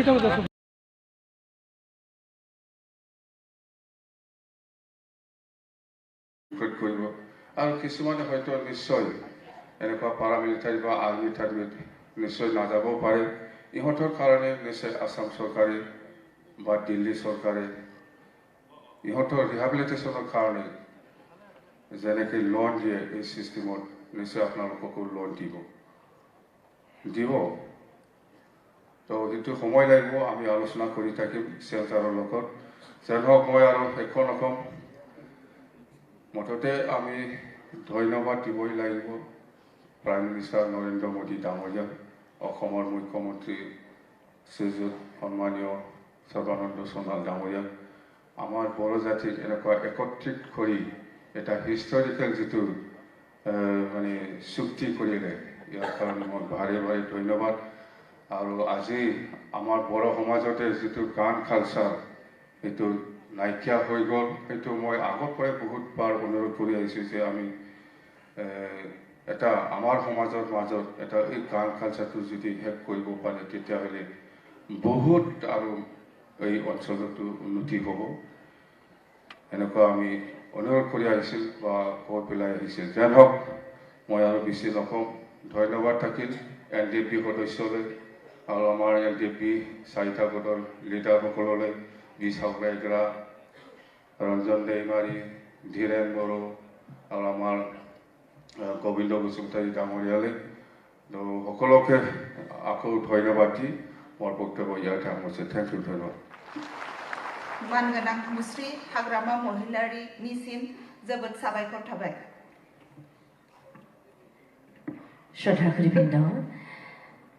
কৰিব আৰু কিছুমানে হয়তো নিশ্চয় এনেকুৱা পাৰামিলিটাৰী বা আৰ্মি টাৰ্মিত নিশ্চয় নাযাবও পাৰে ইহঁতৰ কাৰণে নিশ্চয় আসাম চৰকাৰে বা দিল্লী চৰকাৰে ইহঁতৰ ৰিহেবিলিটেশ্যনৰ কাৰণে যেনেকৈ লোন দিয়ে এই চিষ্টেমত নিশ্চয় আপোনালোককো লোন দিব তো সেইটো সময় লাগিব আমি আলোচনা কৰি থাকিম চেণ্টাৰৰ লগত যেন হওক মই আৰু শেষৰ নকম মুঠতে আমি ধন্যবাদ দিবই লাগিব প্ৰাইম মিনিষ্টাৰ নৰেন্দ্ৰ মোদী ডাঙৰীয়াক অসমৰ মুখ্যমন্ত্ৰী শ্ৰীযুত সন্মানীয় সৰ্বানন্দ সোণোৱাল ডাঙৰীয়াক আমাৰ বড়ো জাতিক এনেকুৱা একত্ৰিত কৰি এটা হিষ্টৰিকেল যিটো মানে চুক্তি কৰিলে ইয়াৰ কাৰণে মই ভাৰে ভাৰে ধন্যবাদ আৰু আজি আমাৰ বড়ো সমাজতে যিটো গান কালচাৰ এইটো নাইকিয়া হৈ গ'ল সেইটো মই আগৰ পৰাই বহুতবাৰ অনুৰোধ কৰি আহিছোঁ যে আমি এটা আমাৰ সমাজৰ মাজত এটা এই গান কালচাৰটো যদি শেষ কৰিব পাৰে তেতিয়াহ'লে বহুত আৰু এই অঞ্চলতো উন্নতি হ'ব এনেকুৱা আমি অনুৰোধ কৰি আহিছিল বা কৈ পেলাই আহিছিল যেন হওক মই আৰু বেছি নকওঁ ধন্যবাদ থাকিল LDP সদস্যলৈ আৰু আমাৰ LDP চাৰিটা গোটৰ লিডাৰসকললৈ বি চাওকাইগৰা ৰঞ্জন দৈমাৰী ধীৰেন বড়ো আৰু আমাৰ গোবিন্দ বসুমতাৰী ডাঙৰীয়ালৈ তো সকলোকে আকৌ ধন্যবাদ দি মোৰ বক্তব্য ইয়াতে সামৰিছে থেংক ইউ ধন্যবাদ मानगोनां मुस्रि हाग्रामा महिलारिनिसिम जोबोद साबायखर थाबाय শ্ৰদ্ধাশীলবৃন্দ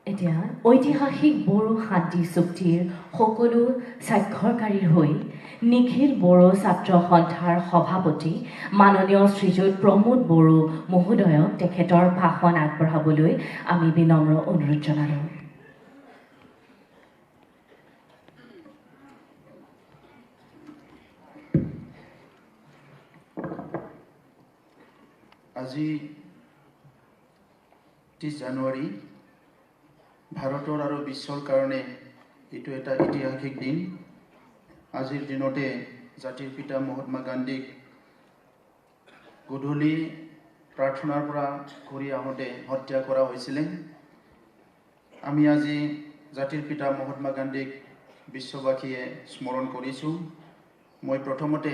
এতিয়া ঐতিহাসিক বড়ো শান্তি চুক্তিৰ সকলো স্বাক্ষৰকাৰীৰ হৈ নিখিল বড়ো ছাত্ৰ সন্থাৰ সভাপতি মাননীয় শ্ৰীযুত প্ৰমোদ বড়ো মহোদয়ক তেখেতৰ ভাষণ আগবঢ়াবলৈ আমি বিনম্ৰ অনুৰোধ জনালোঁ আজি 30 জানুৱাৰী ভাৰতৰ আৰু বিশ্বৰ কাৰণে এইটো এটা ঐতিহাসিক দিন আজিৰ দিনতে জাতিৰ পিতা মহাত্মা গান্ধীক গধূলি প্ৰাৰ্থনাৰ পৰা ঘূৰি আহোঁতে হত্যা কৰা হৈছিল আমি আজি জাতিৰ পিতা মহাত্মা গান্ধীক বিশ্ববাসীয়ে স্মৰণ কৰিছোঁ মই প্ৰথমতে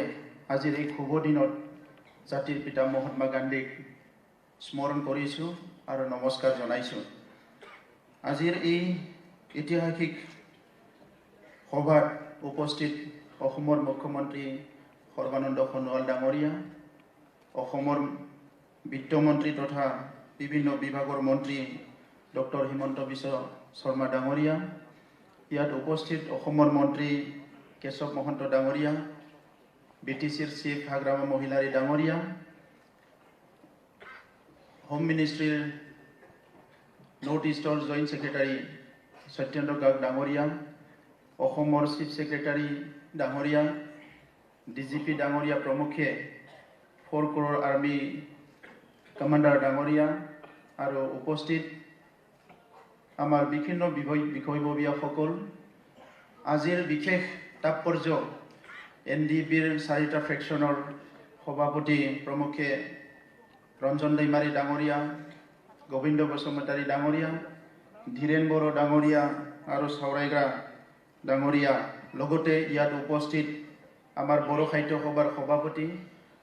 আজিৰ এই শুভ দিনত জাতিৰ পিতা মহাত্মা গান্ধীক স্মৰণ কৰিছোঁ আৰু নমস্কাৰ জনাইছোঁ আজিৰ এই ঐতিহাসিক সভাত উপস্থিত অসমৰ মুখ্যমন্ত্ৰী সৰ্বানন্দ সোণোৱাল ডাঙৰীয়া অসমৰ বিত্তমন্ত্ৰী তথা বিভিন্ন বিভাগৰ মন্ত্ৰী ডক্টৰ হিমন্ত বিশ্ব শৰ্মা ডাঙৰীয়া ইয়াত উপস্থিত অসমৰ মন্ত্ৰী কেশৱ মহন্ত ডাঙৰীয়া BTCৰ চিফ হাগ্ৰামা মহিলাৰী ডাঙৰীয়া হোম মিনিষ্ট্ৰীৰ নৰ্থ ইষ্টৰ জইণ্ট ছেক্ৰেটাৰী সত্যেন্দ্ৰ গাৰ্গ ডাঙৰীয়া অসমৰ চিফ ছেক্ৰেটাৰী ডাঙৰীয়া DGP ডাঙৰীয়া প্ৰমুখে 4 crore আৰ্মি কমাণ্ডাৰ ডাঙৰীয়া আৰু উপস্থিত আমাৰ বিভিন্ন বিষয়ববীয়াসকল আজিৰ বিশেষ তাৎপৰ্য NDPৰ 4টা ফ্ৰেকশ্যনৰ সভাপতি প্ৰমুখে ৰঞ্জন দৈমাৰী ডাঙৰীয়া গোবিন্দ বসুমতাৰী ডাঙৰীয়া ধীৰেন বড়ো ডাঙৰীয়া আৰু চাওৰাইগৰা ডাঙৰীয়া লগতে ইয়াত উপস্থিত আমাৰ বড়ো সাহিত্য সভাৰ সভাপতি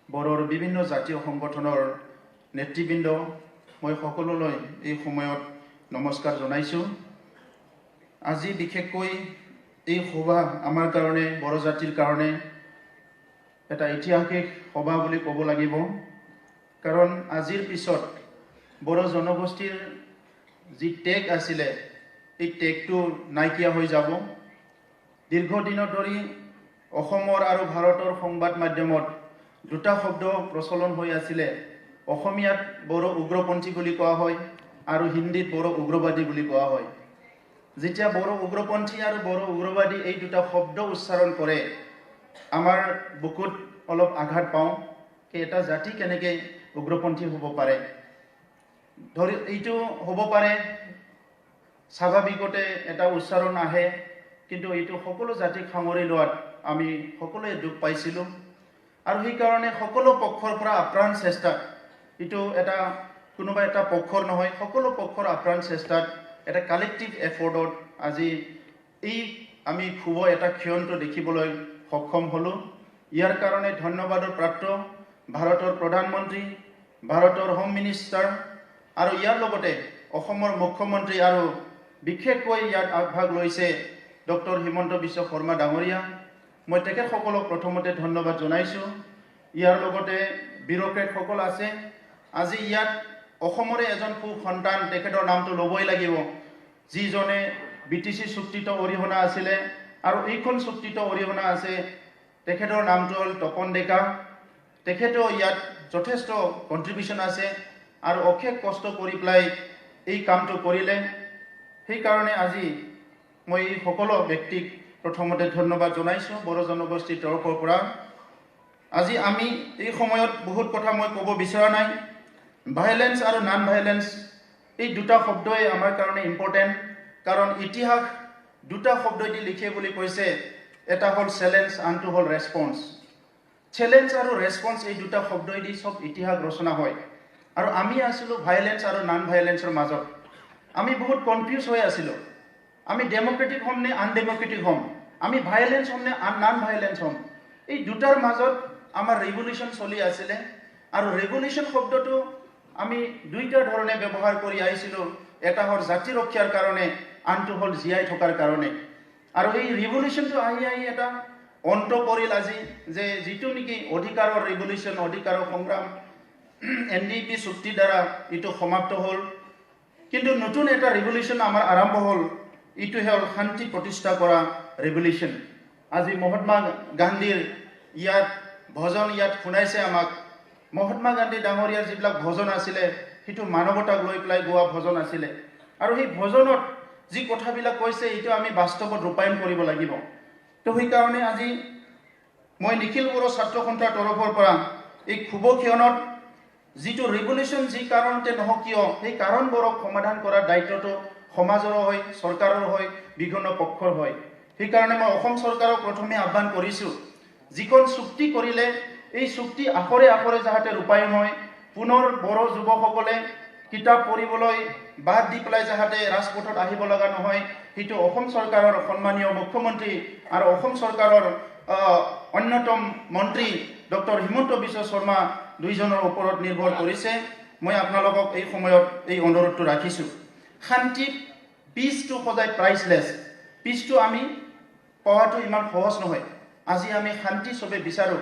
বড়োৰ বিভিন্ন জাতীয় সংগঠনৰ নেতৃবৃন্দ মই সকলোলৈ এই সময়ত নমস্কাৰ জনাইছোঁ আজি বিশেষকৈ এই সভা আমাৰ কাৰণে বড়ো জাতিৰ কাৰণে এটা ঐতিহাসিক সভা বুলি ক'ব লাগিব কাৰণ আজিৰ পিছত বড়ো জনগোষ্ঠীৰ যি টেগ আছিলে এই টেগটো নাইকিয়া হৈ যাব দীৰ্ঘদিনৰ ধৰি অসমৰ আৰু ভাৰতৰ সংবাদ মাধ্যমত দুটা শব্দ প্ৰচলন হৈ আছিলে অসমীয়াত বড়ো উগ্ৰপন্থী বুলি কোৱা হয় আৰু হিন্দীত বড়ো উগ্ৰবাদী বুলি কোৱা হয় যেতিয়া বড়ো উগ্ৰপন্থী আৰু বড়ো উগ্ৰবাদী এই দুটা শব্দ উচ্চাৰণ কৰে আমাৰ বুকুত অলপ আঘাত পাওঁ যে এটা জাতি কেনেকৈ উগ্ৰপন্থী হ'ব পাৰে ধৰি এইটো হ'ব পাৰে স্বাভাৱিকতে এটা উচ্চাৰণ আহে কিন্তু এইটো সকলো জাতিক সামৰি লোৱাত আমি সকলোৱে দুখ পাইছিলোঁ আৰু সেইকাৰণে সকলো পক্ষৰ পৰা আপ্ৰাণ চেষ্টা এইটো এটা কোনোবা এটা পক্ষৰ নহয় সকলো পক্ষৰ আপ্ৰাণ চেষ্টাত এটা কালেক্টিভ এফৰ্টত আজি এই আমি শুভ এটা ক্ষণটো দেখিবলৈ সক্ষম হ'লোঁ ইয়াৰ কাৰণে ধন্যবাদৰ প্ৰাপ্ত ভাৰতৰ প্ৰধানমন্ত্ৰী ভাৰতৰ হোম মিনিষ্টাৰ আৰু ইয়াৰ লগতে অসমৰ মুখ্যমন্ত্ৰী আৰু বিশেষকৈ ইয়াত আগভাগ লৈছে ডক্টৰ হিমন্ত বিশ্ব শৰ্মা ডাঙৰীয়া মই তেখেতসকলক প্ৰথমতে ধন্যবাদ জনাইছোঁ ইয়াৰ লগতে বিউৰ'ক্ৰেটসকল আছে আজি ইয়াত অসমৰে এজন সন্তান তেখেতৰ নামটো ল'বই লাগিব যিজনে BTC চুক্তিত অৰিহণা আছিলে আৰু এইখন চুক্তিত অৰিহণা আছে তেখেতৰ নামটো হ'ল তপন ডেকা তেখেতেও ইয়াত যথেষ্ট কণ্ট্ৰিবিউশ্যন আছে আৰু অশেষ কষ্ট কৰি পেলাই এই কামটো কৰিলে সেইকাৰণে আজি মই এই সকলো ব্যক্তিক প্ৰথমতে ধন্যবাদ জনাইছোঁ বড়ো জনগোষ্ঠীৰ তৰফৰ পৰা আজি আমি এই সময়ত বহুত কথা মই ক'ব বিচৰা নাই ভাইলেন্স আৰু নন ভাইলেন্স এই দুটা শব্দই আমাৰ কাৰণে ইম্পৰ্টেণ্ট কাৰণ ইতিহাস দুটা শব্দই দি লিখে বুলি কৈছে এটা হ'ল চেলেঞ্জ আনটো হ'ল ৰেছপন্স চেলেঞ্জ আৰু ৰেছপন্স এই দুটা শব্দই দি সব ইতিহাস ৰচনা হয় আৰু আমি আছিলোঁ ভাইলেন্স আৰু নন ভাইলেন্সৰ মাজত আমি বহুত কনফিউজ হৈ আছিলোঁ আমি ডেমক্ৰেটিক হ'ম নে আনডেমক্ৰেটিক হ'ম আমি ভাইলেন্স হ'ম নে নন ভাইলেন্স হ'ম এই দুটাৰ মাজত আমাৰ ৰেভলিউশ্যন চলি আছিলে আৰু ৰেভলিউশ্যন শব্দটো আমি দুইটা ধৰণে ব্যৱহাৰ কৰি আহিছিলোঁ এটা হ'ল জাতি ৰক্ষাৰ কাৰণে আনটো হ'ল জীয়াই থকাৰ কাৰণে আৰু এই ৰিভলিউশ্যনটো আহি আহি এটা অন্ত পৰিল আজি যে যিটো নেকি অধিকাৰৰ ৰিভলিউশ্যন অধিকাৰৰ সংগ্ৰাম NDP চুক্তিৰ দ্বাৰা এইটো সমাপ্ত হ'ল কিন্তু নতুন এটা ৰিভলিউশ্যন আমাৰ আৰম্ভ হ'ল এইটো হ'ল শান্তি প্ৰতিষ্ঠা কৰা ৰিভলিউশ্যন আজি মহাত্মা গান্ধীৰ ইয়াত ভজন ইয়াত শুনাইছে আমাক মহাত্মা গান্ধী ডাঙৰীয়াৰ যিবিলাক ভজন আছিলে সেইটো মানৱতাক লৈ পেলাই গোৱা ভজন আছিলে আৰু সেই ভজনত যি কথাবিলাক কৈছে এইটো আমি বাস্তৱত ৰূপায়ণ কৰিব লাগিব তো সেইকাৰণে আজি মই নিখিল বড়ো ছাত্ৰ সন্থাৰ তৰফৰ পৰা এই শুভ ক্ষণত যিটো ৰিভলিউশ্যন যি কাৰণতে নহওক কিয় সেই কাৰণবোৰক সমাধান কৰাৰ দায়িত্বটো সমাজৰো হয় চৰকাৰৰ হয় বিভিন্ন পক্ষৰ হয় সেইকাৰণে মই অসম চৰকাৰক প্ৰথমে আহ্বান কৰিছোঁ যিখন চুক্তি কৰিলে এই চুক্তি আখৰে আখৰে যাতে ৰূপায়ণ হয় পুনৰ বড়ো যুৱকসকলে কিতাপ পঢ়িবলৈ বাদ দি পেলাই যাতে ৰাজপথত আহিব লগা নহয় সেইটো অসম চৰকাৰৰ সন্মানীয় মুখ্যমন্ত্ৰী আৰু অসম চৰকাৰৰ অন্যতম মন্ত্ৰী ডক্টৰ হিমন্ত বিশ্ব শৰ্মা দুইজনৰ ওপৰত নিৰ্ভৰ কৰিছে মই আপোনালোকক এই সময়ত এই অনুৰোধটো ৰাখিছোঁ শান্তি পিচটো সদায় প্ৰাইচলেছ পিচটো আমি পোৱাটো ইমান সহজ নহয় আজি আমি শান্তি চবে বিচাৰোঁ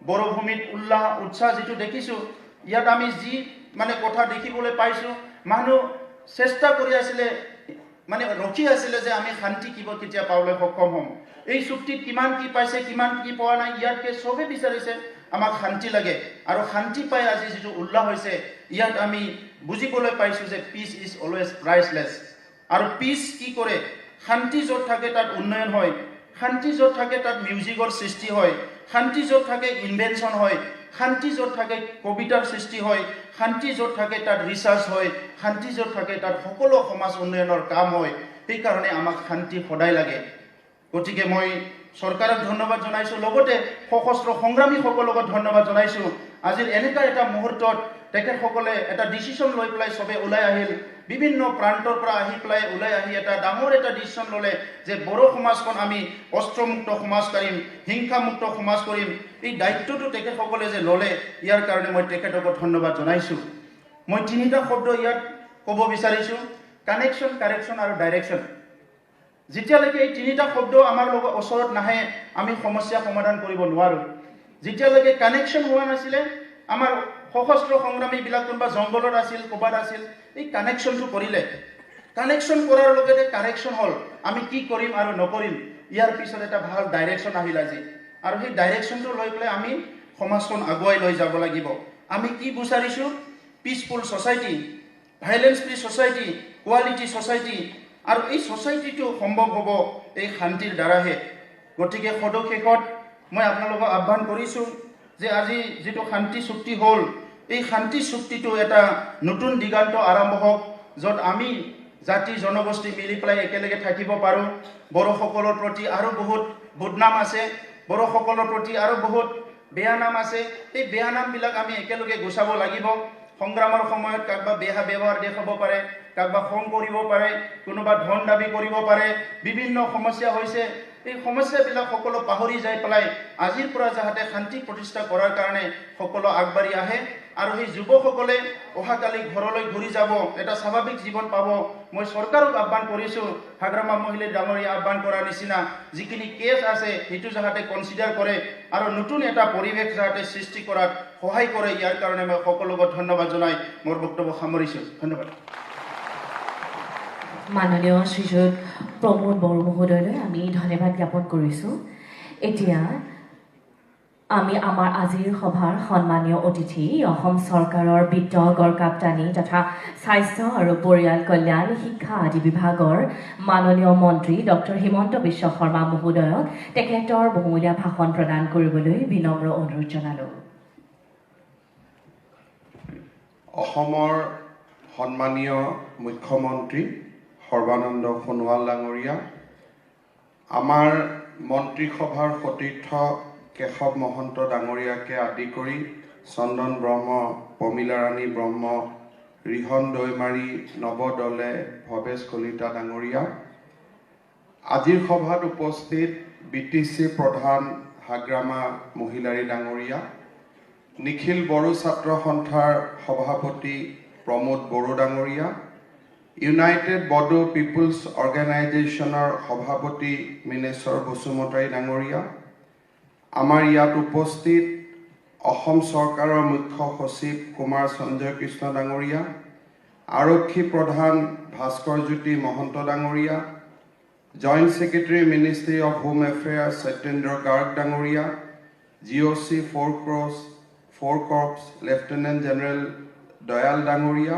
বড়ো ভূমিত উল্লাহ উৎসাহ যিটো দেখিছোঁ ইয়াত আমি যি মানে কথা দেখিবলৈ পাইছোঁ মানুহ চেষ্টা কৰি আছিলে মানে ৰখি আছিলে যে আমি শান্তি কেতিয়া পাবলৈ সক্ষম হ'ম এই চুক্তিত কিমান কি পাইছে কিমান কি পোৱা নাই ইয়াতকে চবে বিচাৰিছে আমাক শান্তি লাগে আৰু শান্তি পাই আজি যিটো উল্লাহ হৈছে ইয়াত আমি বুজিবলৈ পাইছোঁ যে পিচ ইজ অলৱেজ প্ৰাইচলেছ আৰু পিচ কি কৰে শান্তি য'ত থাকে তাত উন্নয়ন হয় শান্তি য'ত থাকে তাত মিউজিকৰ সৃষ্টি হয় শান্তি য'ত থাকে ইনভেনশ্যন হয় শান্তি য'ত থাকে কবিতাৰ সৃষ্টি হয় শান্তি য'ত থাকে তাত ৰিচাৰ্চ হয় শান্তি য'ত থাকে তাত সকলো সমাজ উন্নয়নৰ কাম হয় সেইকাৰণে আমাক শান্তি সদায় লাগে গতিকে মই চৰকাৰক ধন্যবাদ জনাইছোঁ লগতে সশস্ত্ৰ সংগ্ৰামীসকলক ধন্যবাদ জনাইছোঁ আজিৰ এনেকুৱা এটা মুহূৰ্তত তেখেতসকলে এটা ডিচিশ্যন লৈ পেলাই চবে ওলাই আহিল বিভিন্ন প্ৰান্তৰ পৰা আহি পেলাই ওলাই আহি এটা ডাঙৰ এটা ডিচিশ্যন ল'লে যে বড়ো সমাজখন আমি অস্ত্ৰমুক্ত সমাজ কৰিম হিংসামুক্ত সমাজ কৰিম এই দায়িত্বটো তেখেতসকলে যে ল'লে ইয়াৰ কাৰণে মই তেখেতক ধন্যবাদ জনাইছোঁ মই তিনিটা শব্দ ইয়াত ক'ব বিচাৰিছোঁ কানেকশ্যন কাৰেকশ্যন আৰু ডাইৰেকশ্যন যেতিয়ালৈকে এই তিনিটা শব্দ আমাৰ লগত ওচৰত নাহে আমি সমস্যা সমাধান কৰিব নোৱাৰোঁ যেতিয়ালৈকে কানেকশ্যন হোৱা নাছিলে আমাৰ সশস্ত্ৰ সংগ্ৰামীবিলাক কোনোবা জংঘলত আছিল ক'ৰবাত আছিল এই কানেকশ্যনটো কৰিলে কানেকশ্যন কৰাৰ লগতে কাৰেকশ্যন হ'ল আমি কি কৰিম আৰু নকৰিম ইয়াৰ পিছত এটা ভাল ডাইৰেকশ্যন আহিল আজি আৰু সেই ডাইৰেকশ্যনটো লৈ পেলাই আমি সমাজখন আগুৱাই লৈ যাব লাগিব আমি কি বিচাৰিছোঁ peaceful society violence free society quality society আৰু এই ছ'চাইটিটো সম্ভৱ হ'ব এই শান্তিৰ দ্বাৰাহে গতিকে সদশেষত মই আপোনালোকক আহ্বান কৰিছোঁ যে আজি যিটো শান্তি চুক্তি হ'ল এই শান্তি চুক্তিটো এটা নতুন দিগান্ত আৰম্ভ হওক য'ত আমি জাতি জনগোষ্ঠী মিলি পেলাই একেলগে থাকিব পাৰোঁ বড়োসকলৰ প্ৰতি আৰু বহুত বদনাম আছে বড়োসকলৰ প্ৰতি আৰু বহুত বেয়া নাম আছে এই বেয়া নামবিলাক আমি একেলগে গুচাব লাগিব সংগ্ৰামৰ সময়ত কাৰোবাৰ বেয়া ব্যৱহাৰ দেখাব পাৰে কাৰোবাৰ খং কৰিব পাৰে কোনোবা ধন দাবী কৰিব পাৰে বিভিন্ন সমস্যা হৈছে এই সমস্যাবিলাক সকলো পাহৰি যাই পেলাই আজিৰ পৰা যাতে শান্তি প্ৰতিষ্ঠা কৰাৰ কাৰণে সকলো আগবাঢ়ি আহে আৰু সেই যুৱকসকলে অহাকালি ঘৰলৈ ঘূৰি যাব এটা স্বাভাৱিক জীৱন পাব মই চৰকাৰক আহ্বান কৰিছোঁ হাগ্ৰামা মহিলা ডাঙৰীয়া আহ্বান কৰাৰ নিচিনা যিখিনি কেছ আছে সেইটো যাতে কনচিডাৰ কৰে আৰু নতুন এটা পৰিৱেশ যাতে সৃষ্টি কৰাত সহায় কৰে ইয়াৰ কাৰণে মই সকলোকে ধন্যবাদ জনাই মোৰ বক্তব্য সামৰিছোঁ ধন্যবাদ মাননীয় শ্ৰীযুত প্ৰমোদ বড়ো মহোদয়লৈ আমি ধন্যবাদ জ্ঞাপন কৰিছোঁ এতিয়া আমি আমাৰ আজিৰ সভাৰ সন্মানীয় অতিথি অসম চৰকাৰৰ বিত্ত গড়কাপ্তানি তথা স্বাস্থ্য আৰু পৰিয়াল কল্যাণ শিক্ষা আদি বিভাগৰ মাননীয় মন্ত্ৰী ডক্টৰ হিমন্ত বিশ্ব শৰ্মা মহোদয়ক তেখেতৰ বহুমূলীয়া ভাষণ প্ৰদান কৰিবলৈ বিনম্ৰ অনুৰোধ জনালোঁ অসমৰ সন্মানীয় মুখ্যমন্ত্ৰী সৰ্বানন্দ সোণোৱাল ডাঙৰীয়া আমাৰ মন্ত্ৰীসভাৰ সতীৰ্থ কেশৱ মহন্ত ডাঙৰীয়াকে আদি কৰি চন্দন ব্ৰহ্ম প্ৰমীলা ৰাণী ব্ৰহ্ম ৰিহন দৈমাৰী নৱদলে ভৱেশ কলিতা ডাঙৰীয়া আজিৰ সভাত উপস্থিত BTC প্ৰধান হাগ্ৰামা মহিলাৰী ডাঙৰীয়া নিখিল বড়ো ছাত্ৰ সন্থাৰ সভাপতি প্ৰমোদ বড়ো ডাঙৰীয়া ইউনাইটেড বড়ো পিপলছ অৰ্গেনাইজেশ্যনৰ সভাপতি মিনেশ্বৰ বসুমতাৰী ডাঙৰীয়া আমাৰ ইয়াত উপস্থিত অসম চৰকাৰৰ মুখ্য সচিব কুমাৰ সঞ্জয় কৃষ্ণ ডাঙৰীয়া আৰক্ষী প্ৰধান ভাস্কৰ জ্যোতি মহন্ত ডাঙৰীয়া joint secretary ministry of home affairs Satyendra Garg ডাঙৰীয়া GOC 4 corps lieutenant general Dayal ডাঙৰীয়া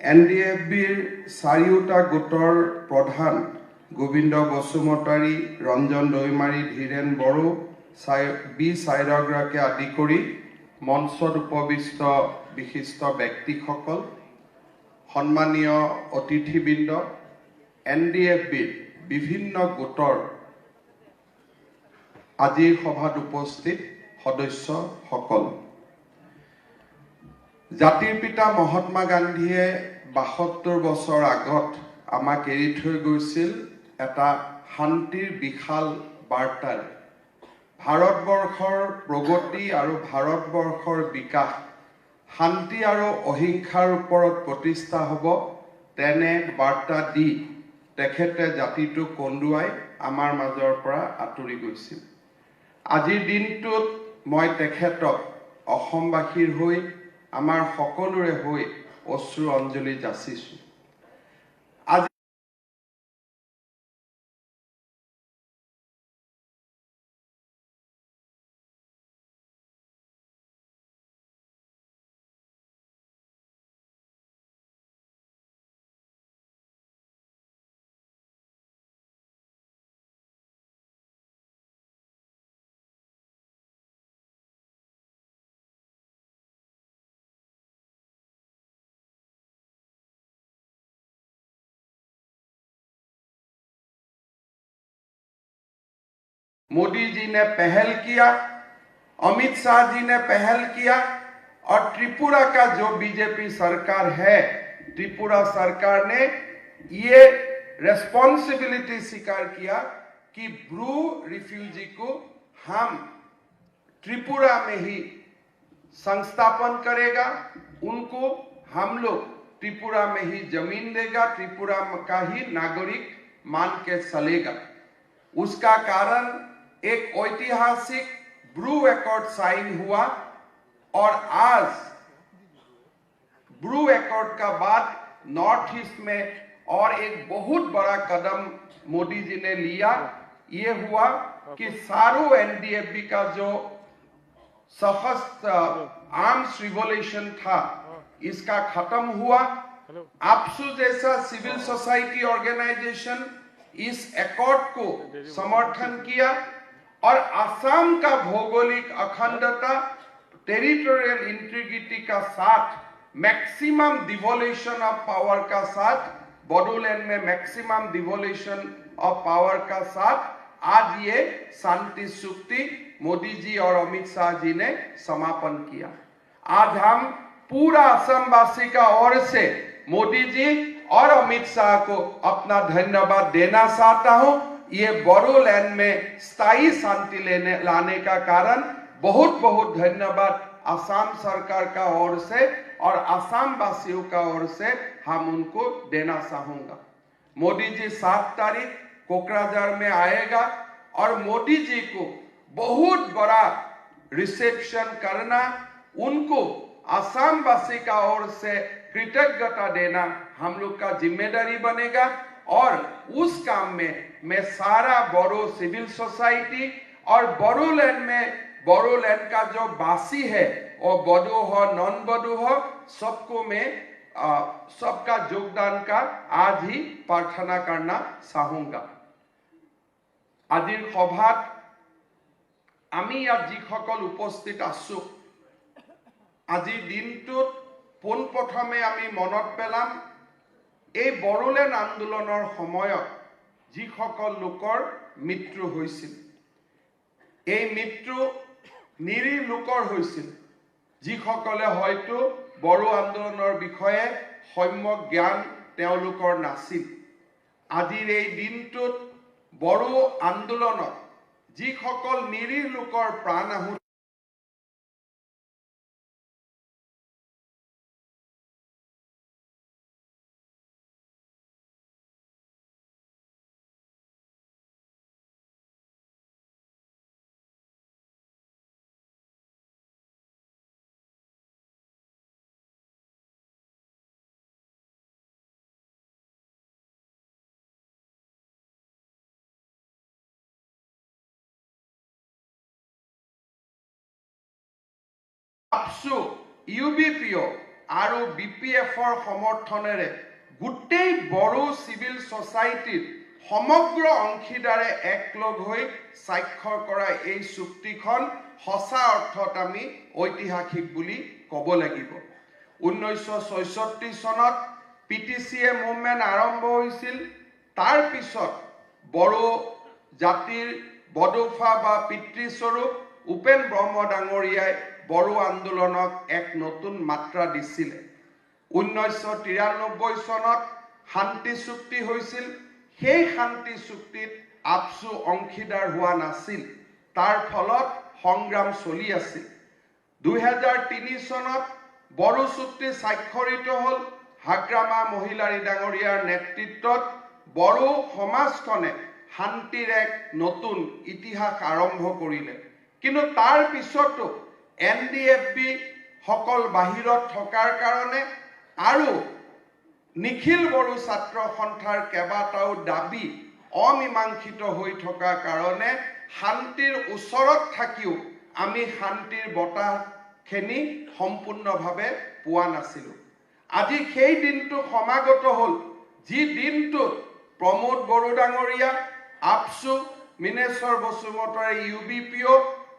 NDFBৰ চাৰিওটা গোটৰ প্ৰধান গোবিন্দ বসুমতাৰী ৰঞ্জন দৈমাৰী ধীৰেন বড়ো বি চাইৰগৰাকী আদি কৰি মঞ্চত উপবিষ্ট বিশিষ্ট ব্যক্তিসকল সন্মানীয় অতিথিবৃন্দ NDFBৰ বিভিন্ন গোটৰ আজিৰ সভাত উপস্থিত সদস্যসকল জাতিৰ পিতা মহাত্মা গান্ধীয়ে ৭২ বছৰ আগত আমাক এৰি থৈ গৈছিল এটা শান্তিৰ বিশাল বাৰ্তাৰ ভাৰতবৰ্ষৰ প্ৰগতি আৰু ভাৰতবৰ্ষৰ বিকাশ শান্তি আৰু অহিংসাৰ ওপৰত প্ৰতিষ্ঠা হ'ব তেনে বাৰ্তা দি তেখেতে জাতিটোক কন্দুৱাই আমাৰ মাজৰ পৰা আঁতৰি গৈছিল আজিৰ দিনটোত মই তেখেতক অসমবাসীৰ হৈ আমাৰ সকলোৰে হৈ অশ্ৰু অঞ্জলি যাচিছোঁ मोदी जी ने पहल किया अमित शाह जी ने पहल किया और त्रिपुरा का जो बीजेपी सरकार है त्रिपुरा सरकार ने ये रेस्पॉन्सिबिलिटी स्वीकार किया कि ब्रू रिफ्यूजी को हम त्रिपुरा में ही संस्थापन करेगा उनको हम लोग त्रिपुरा में ही जमीन देगा त्रिपुरा का ही नागरिक मान के चलेगा उसका कारण एक ऐतिहासिक ब्रू एकॉर्ड साइन हुआ और आज ब्रू एकॉर्ड का बाद नॉर्थ ईस्ट में और एक बहुत बड़ा कदम मोदी जी ने लिया ये हुआ कि सारू NDFB का जो सशस्त्र आर्म्स रिवॉल्यूशन था इसका खत्म हुआ आपसू जैसा सिविल सोसाइटी ऑर्गेनाइजेशन इस एकॉर्ड को समर्थन किया और असम का भौगोलिक अखंडता टेरिटोरियल इंटीग्रिटी का साथ मैक्सिमम डिवोल्यूशन ऑफ पावर का साथ बोडोलैंड में मैक्सिमम डिवोल्यूशन ऑफ पावर का साथ आज ये शांति चुक्ति मोदी जी और अमित शाह जी ने समापन किया। आज हम पूरा असमवासी का ओर से मोदी जी और अमित शाह को अपना धन्यवाद देना चाहता हूं। ये बोडोलैंड में स्थायी शांति लाने का कारण बहुत बहुत धन्यवाद असम सरकार का ओर से और असम वासियों का ओर से हम उनको देना चाहूंगा। मोदी जी 7 तारीख कोकराझार में आएगा और मोदी जी को बहुत बड़ा रिसेप्शन करना, उनको असम वासी का ओर से कृतज्ञता देना हम लोग का जिम्मेदारी बनेगा। और उस काम में मैं सारा बोडो सिविल सोसाइटी और बोडोलैंड में बोडोलैंड का जो वासी है और बोडो हो नॉन बोडो हो सबको मैं सबका योगदान का आज ही प्रार्थना करना चाहूंगा। आजिर सभात आमी यात जिসকল उपस्थित आছো, আজিৰ দিনটোত পোনপ্ৰথমে আমি মনত পেলাম এই बोडोलैंड আন্দোলনৰ সময়ত যিসকল লোকৰ মৃত্যু হৈছিল। এই মৃত্যু নিৰীহ লোকৰ হৈছিল, যিসকলে হয়তো বড়ো আন্দোলনৰ বিষয়ে সম্যক জ্ঞান তেওঁলোকৰ নাছিল। আজিৰ এই দিনটোত বড়ো আন্দোলনত যিসকল নিৰীহ লোকৰ প্ৰাণ আহুতি আপসু ইউবিপিও আৰু বিপিএফৰ সমৰ্থনেৰে গোটেই বড়ো সিভিল সোসাইটিৰ সমগ্ৰ অংশীদাৰে একলগ হৈ স্বাক্ষৰ কৰা এই চুক্তিখন সঁচা অৰ্থত আমি ঐতিহাসিক বুলি ক'ব লাগিব। 1966 চনত পিটিচিএ মুভমেন্ট আৰম্ভ হৈছিল। তাৰ পিছত বড়ো জাতিৰ বড়োফা বা পিতৃস্বৰূপ উপেন ব্ৰহ্ম ডাঙৰীয়াই বড়ো আন্দোলনক এক নতুন মাত্ৰা দিছিল। 1993 চনত শান্তি চুক্তি হৈছিল। সেই শান্তি চুক্তিত আপসু অংশীদাৰ হোৱা নাছিল, তাৰ ফলত সংগ্ৰাম চলি আছিল। 2003 চনত বড়ো চুক্তি স্বাক্ষৰিত হ'ল। হাগ্ৰামা মহিলাৰী ডাঙৰীয়াৰ নেতৃত্বত বড়ো সমাজখনে শান্তিৰ এক নতুন ইতিহাস আৰম্ভ কৰিলে। কিন্তু তাৰ পিছতো এনডিএফবি সকল বাহিৰত থকাৰ কাৰণে আৰু নিখিল বড়ো ছাত্ৰ সন্থাৰ কেইবাটাও দাবী অমীমাংসিত হৈ থকাৰ কাৰণে শান্তিৰ ওচৰত থাকিও আমি শান্তিৰ বতাহখিনি সম্পূৰ্ণভাৱে পোৱা নাছিলোঁ। আজি সেই দিনটো সমাগত হ'ল, যি দিনটোত প্ৰমোদ বড়ো ডাঙৰীয়া, আপসু, মিনেশ্বৰ বসুমতাৰী ইউবিপিও,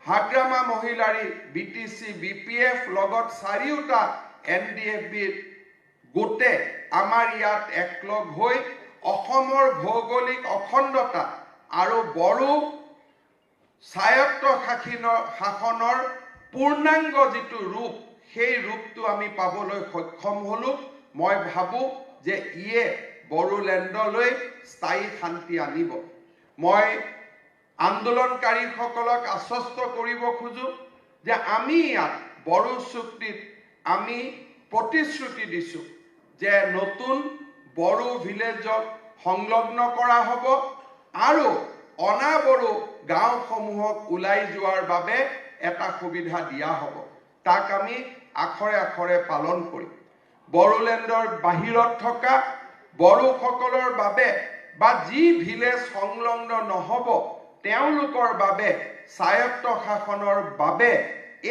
হাগ্ৰামা মহিলাৰী বিটিচি বিপিএফ লগত 4টা এনডিএফবিৰ গোটে আমাৰ ইয়াত একলগ হৈ অসমৰ ভৌগোলিক অখণ্ডতা আৰু বড়ো স্বায়ত্ত শাসনৰ পূৰ্ণাংগ যিটো ৰূপ, সেই ৰূপটো আমি পাবলৈ সক্ষম হ'লো। মই ভাবো যে ইয়ে বড়োলেণ্ডলৈ স্থায়ী শান্তি আনিব। মই আন্দোলনকাৰীসকলক আশ্বস্ত কৰিব খোজো যে আমি ইয়াত বড়ো চুক্তিত আমি প্ৰতিশ্ৰুতি দিছোঁ যে নতুন বড়ো ভিলেজক সংলগ্ন কৰা হ'ব আৰু অনা বড়ো গাঁওসমূহক ওলাই যোৱাৰ বাবে এটা সুবিধা দিয়া হ'ব। তাক আমি আখৰে আখৰে পালন কৰিম। বড়োলেণ্ডৰ বাহিৰত থকা বড়োসকলৰ বাবে বা যি ভিলেজ সংলগ্ন নহ'ব তেওঁলোকৰ বাবে স্বায়ত্ত শাসনৰ বাবে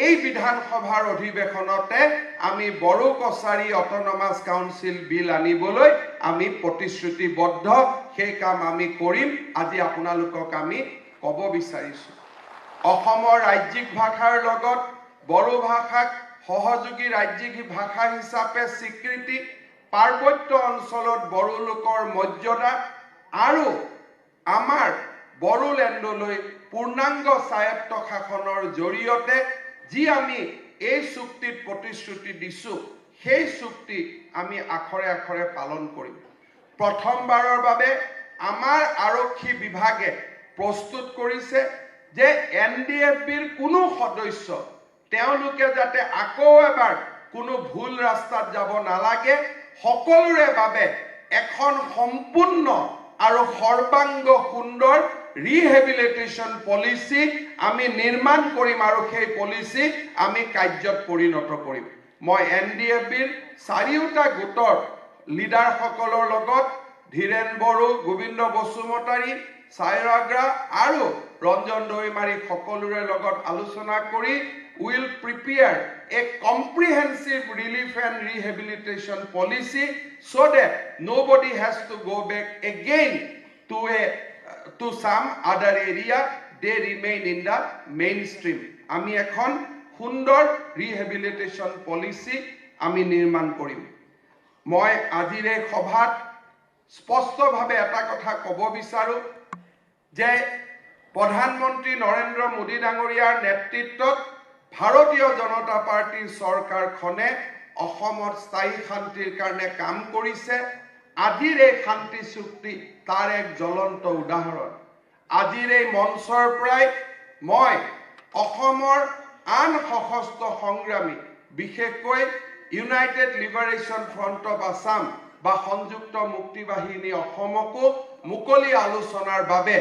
এই বিধানসভাৰ অধিৱেশনতে আমি বড়ো কছাৰী অট'নমাছ কাউন্সিল বিল আনিবলৈ আমি প্ৰতিশ্ৰুতিবদ্ধ। সেই কাম আমি কৰিম। আজি আপোনালোকক আমি ক'ব বিচাৰিছোঁ, অসমৰ ৰাজ্যিক ভাষাৰ লগত বড়ো ভাষাক সহযোগী ৰাজ্যিক ভাষা হিচাপে স্বীকৃতি পাৰ্বত্য অঞ্চলত বড়ো লোকৰ মৰ্যাদা আৰু আমাৰ বড়োলেণ্ডলৈ পূৰ্ণাংগ স্বায়ত্ত শাসনৰ জৰিয়তে যি আমি এই চুক্তিত প্ৰতিশ্ৰুতি দিছোঁ সেই চুক্তি আমি আখৰে আখৰে পালন কৰিম। প্ৰথমবাৰৰ বাবে আমাৰ আৰক্ষী বিভাগে প্ৰস্তুত কৰিছে যে NDFBৰ কোনো সদস্য তেওঁলোকে যাতে আকৌ এবাৰ কোনো ভুল ৰাস্তাত যাব নালাগে, সকলোৰে বাবে এখন সম্পূৰ্ণ আৰু সৰ্বাংগ সুন্দৰ ৰিহেবিলিটেশ্যন পলিচি আমি নিৰ্মাণ কৰিম আৰু সেই পলিচি আমি কাৰ্যত পৰিণত কৰিম। মই NDFBৰ চাৰিওটা গোটৰ লিডাৰসকলৰ লগত ধীৰেন বড়ো, গোবিন্দ বসুমতাৰী, চাইৰাগ্ৰা আৰু ৰঞ্জন দৈমাৰী সকলোৰে লগত আলোচনা কৰি will prepare a comprehensive relief and rehabilitation policy so that nobody has to go back again to some other area. They remain in the mainstream. আমি এখন সুন্দৰ ৰিহেবিলিটেশ্যন পলিচি আমি নিৰ্মাণ কৰিম। মই আজিৰ এই সভাত স্পষ্টভাৱে এটা কথা ক'ব বিচাৰোঁ যে প্ৰধানমন্ত্ৰী নৰেন্দ্ৰ মোদী ডাঙৰীয়াৰ নেতৃত্বত ভাৰতীয় জনতা পাৰ্টিৰ চৰকাৰখনে অসমত স্থায়ী শান্তিৰ কাৰণে কাম কৰিছে। আজিৰ এই শান্তি চুক্তি তাৰ এক জ্বলন্ত উদাহৰণ। আজিৰ এই মঞ্চৰ পৰাই মই অসমৰ আন সশস্ত্ৰ সংগ্ৰামী, বিশেষকৈ United liberation front of Assam বা সংযুক্ত মুক্তি বাহিনী অসমকো মুকলি আলোচনাৰ বাবে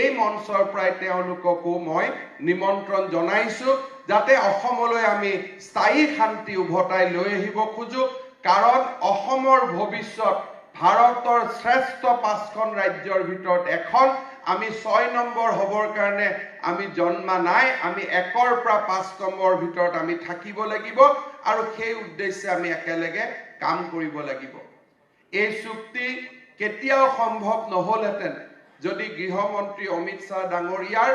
এই মঞ্চৰ পৰাই তেওঁলোককো মই নিমন্ত্ৰণ জনাইছোঁ যাতে অসমলৈ আমি স্থায়ী শান্তি উভতাই লৈ আহিব খোজোঁ। কাৰণ অসমৰ ভৱিষ্যত ভাৰতৰ শ্ৰেষ্ঠ 5খন ৰাজ্যৰ ভিতৰত এখন। আমি 6 নম্বৰ হ'বৰ কাৰণে আমি জন্মা নাই, আমি 1ৰ পৰা 5 নম্বৰ ভিতৰত আমি থাকিব লাগিব আৰু সেই উদ্দেশ্যে আমি একেলগে কাম কৰিব লাগিব। এই চুক্তি কেতিয়াও সম্ভৱ নহ'লহেঁতেন যদি গৃহমন্ত্ৰী অমিত শ্বাহ ডাঙৰীয়াৰ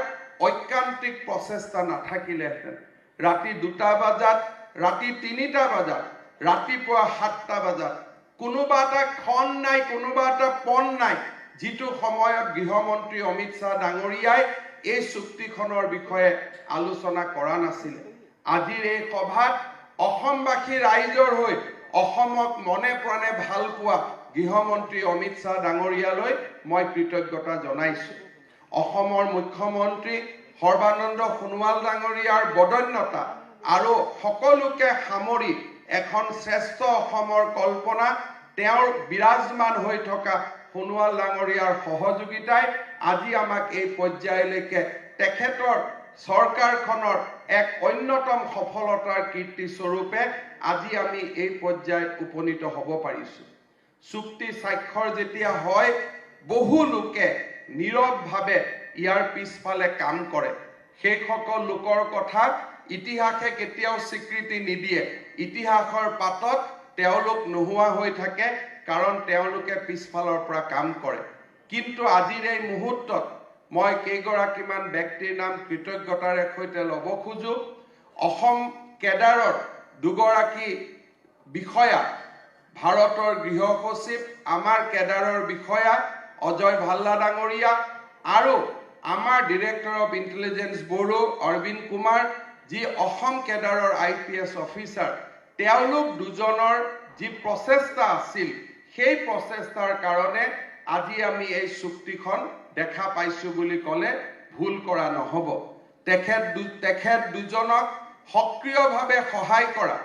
ঐকান্তিক প্ৰচেষ্টা নাথাকিলেহেঁতেন। ৰাতি 2টা বজাত, ৰাতি 3টা বজাত, ৰাতিপুৱা 7টা বজাত কোনোবা এটা ক্ষণ নাই, কোনোবা এটা পণ নাই যিটো সময়ত গৃহমন্ত্ৰী অমিত শ্বাহ ডাঙৰীয়াই এই চুক্তিখনৰ বিষয়ে আলোচনা কৰা নাছিল। আজিৰ এই সভাত অসমবাসী ৰাইজৰ হৈ অসমক মনে প্ৰাণে ভাল পোৱা গৃহমন্ত্ৰী অমিত শ্বাহ ডাঙৰীয়ালৈ মই কৃতজ্ঞতা জনাইছোঁ। অসমৰ মুখ্যমন্ত্ৰী সৰ্বানন্দ সোণোৱাল ডাঙৰীয়াৰ বদন্যতা আৰু সকলোকে সামৰি এখন শ্ৰেষ্ঠ অসমৰ কল্পনা তেওঁৰ বিৰাজমান হৈ থকা সোণোৱাল ডাঙৰীয়াৰ সহযোগিতাই আজি আমাক এই পৰ্যায়লৈকে তেখেতৰ চৰকাৰখনৰ এক অন্যতম সফলতাৰ কীৰ্তি স্বৰূপে আজি আমি এই পৰ্যায়ত উপনীত হ'ব পাৰিছোঁ। চুক্তি স্বাক্ষৰ যেতিয়া হয় বহু লোকে নীৰৱভাৱে ইয়াৰ পিছফালে কাম কৰে। সেইসকল লোকৰ কথা ইতিহাসে কেতিয়াও স্বীকৃতি নিদিয়ে। ইতিহাসৰ পাতত তেওঁলোক নোহোৱা হৈ থাকে কাৰণ তেওঁলোকে পিছফালৰ পৰা কাম কৰে। কিন্তু আজিৰ এই মুহূৰ্তত মই কেইগৰাকীমান ব্যক্তিৰ নাম কৃতজ্ঞতাৰে সৈতে ল'ব খোজোঁ। অসম কেডাৰৰ দুগৰাকী বিষয়া, ভাৰতৰ গৃহ সচিব, আমাৰ কেডাৰৰ বিষয়া অজয় ভাল্লা ডাঙৰীয়া আৰু আমাৰ director of intelligence bureau Arvind Kumar, যি অসম কেডাৰৰ IPS অফিচাৰ, তেওঁলোক দুজনৰ যি প্ৰচেষ্টা আছিল সেই প্ৰচেষ্টাৰ কাৰণে আজি আমি এই চুক্তিখন দেখা পাইছোঁ বুলি ক'লে ভুল কৰা নহ'ব। তেখেত দুজনক সক্ৰিয়ভাৱে সহায় কৰা